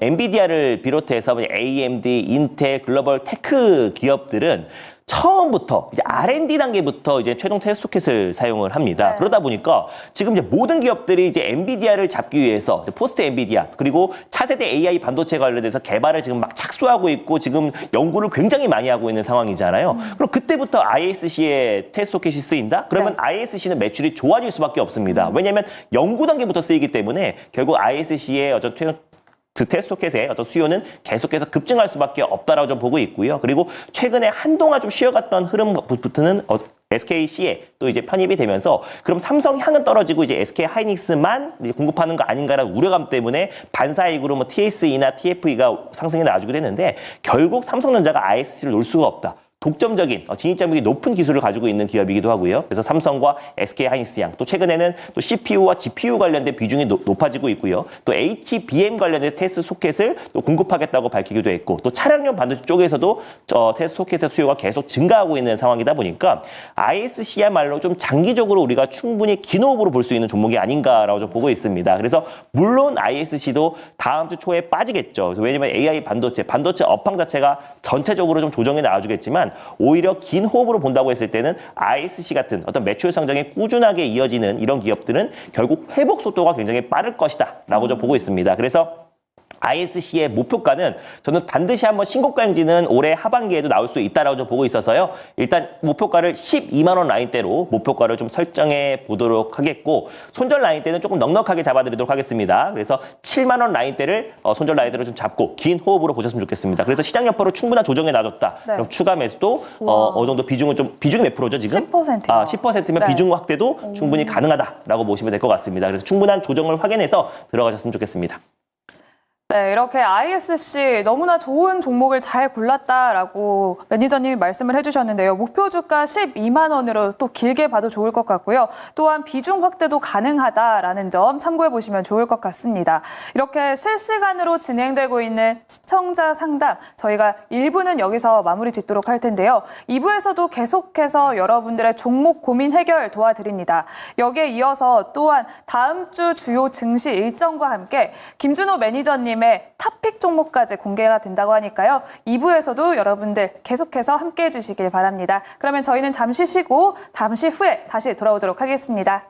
엔비디아를 비롯해서 AMD, 인텔, 글로벌 테크 기업들은 처음부터 이제 R&D 단계부터 이제 최종 테스트 소켓을 사용을 합니다. 네. 그러다 보니까 지금 이제 모든 기업들이 이제 엔비디아를 잡기 위해서 포스트 엔비디아 그리고 차세대 AI 반도체 관련해서 개발을 지금 막 착수하고 있고 지금 연구를 굉장히 많이 하고 있는 상황이잖아요. 그럼 그때부터 ISC의 테스트 소켓이 쓰인다? 그러면 네. ISC는 매출이 좋아질 수밖에 없습니다. 왜냐하면 연구 단계부터 쓰이기 때문에 결국 ISC의 어떤 테스트 소켓의 어떤 수요는 계속해서 급증할 수밖에 없다라고 좀 보고 있고요. 그리고 최근에 한동안 좀 쉬어갔던 흐름부터는 SKC에 또 이제 편입이 되면서 그럼 삼성향은 떨어지고 이제 SK 하이닉스만 이제 공급하는 거 아닌가라는 우려감 때문에 반사이익으로 뭐 TSE나 TFE가 상승이 나와주기도 했는데 결국 삼성전자가 ISC를 놓을 수가 없다. 독점적인 진입장벽이 높은 기술을 가지고 있는 기업이기도 하고요. 그래서 삼성과 SK 하이닉스양 또 최근에는 또 CPU와 GPU 관련된 비중이 높아지고 있고요. 또 HBM 관련된 테스트 소켓을 또 공급하겠다고 밝히기도 했고 또 차량용 반도체 쪽에서도 테스트 소켓의 수요가 계속 증가하고 있는 상황이다 보니까 ISC야말로 좀 장기적으로 우리가 충분히 긴 호흡으로 볼 수 있는 종목이 아닌가라고 좀 보고 있습니다. 그래서 물론 ISC도 다음 주 초에 빠지겠죠. 왜냐면 AI 반도체 업황 자체가 전체적으로 좀 조정이 나와주겠지만 있지만 오히려 긴 호흡으로 본다고 했을 때는 ISC 같은 어떤 매출 성장이 꾸준하게 이어지는 이런 기업들은 결국 회복 속도가 굉장히 빠를 것이다라고 좀 보고 있습니다. 그래서 ISC의 목표가는 저는 반드시 한번 신고가 행진은 올해 하반기에도 나올 수 있다라고 좀 보고 있어서요. 일단 목표가를 12만 원 라인대로 목표가를 좀 설정해 보도록 하겠고 손절 라인대는 조금 넉넉하게 잡아드리도록 하겠습니다. 그래서 7만 원 라인대를 손절 라인대로 좀 잡고 긴 호흡으로 보셨으면 좋겠습니다. 그래서 시장 여파로 충분한 조정에 놔뒀다. 네. 그럼 추가 매수도 어느 정도 비중이 몇 프로죠 지금? 10%요. 10%면 네. 비중 확대도 충분히 가능하다라고 보시면 될 것 같습니다. 그래서 충분한 조정을 확인해서 들어가셨으면 좋겠습니다. 네, 이렇게 ISC 너무나 좋은 종목을 잘 골랐다라고 매니저님이 말씀을 해주셨는데요. 목표 주가 12만 원으로 또 길게 봐도 좋을 것 같고요. 또한 비중 확대도 가능하다라는 점 참고해 보시면 좋을 것 같습니다. 이렇게 실시간으로 진행되고 있는 시청자 상담 저희가 1부는 여기서 마무리 짓도록 할 텐데요. 2부에서도 계속해서 여러분들의 종목 고민 해결 도와드립니다. 여기에 이어서 또한 다음 주 주요 증시 일정과 함께 김준호 매니저님 탑픽 종목까지 공개가 된다고 하니까요. 2부에서도 여러분들 계속해서 함께해 주시길 바랍니다. 그러면 저희는 잠시 쉬고 잠시 후에 다시 돌아오도록 하겠습니다.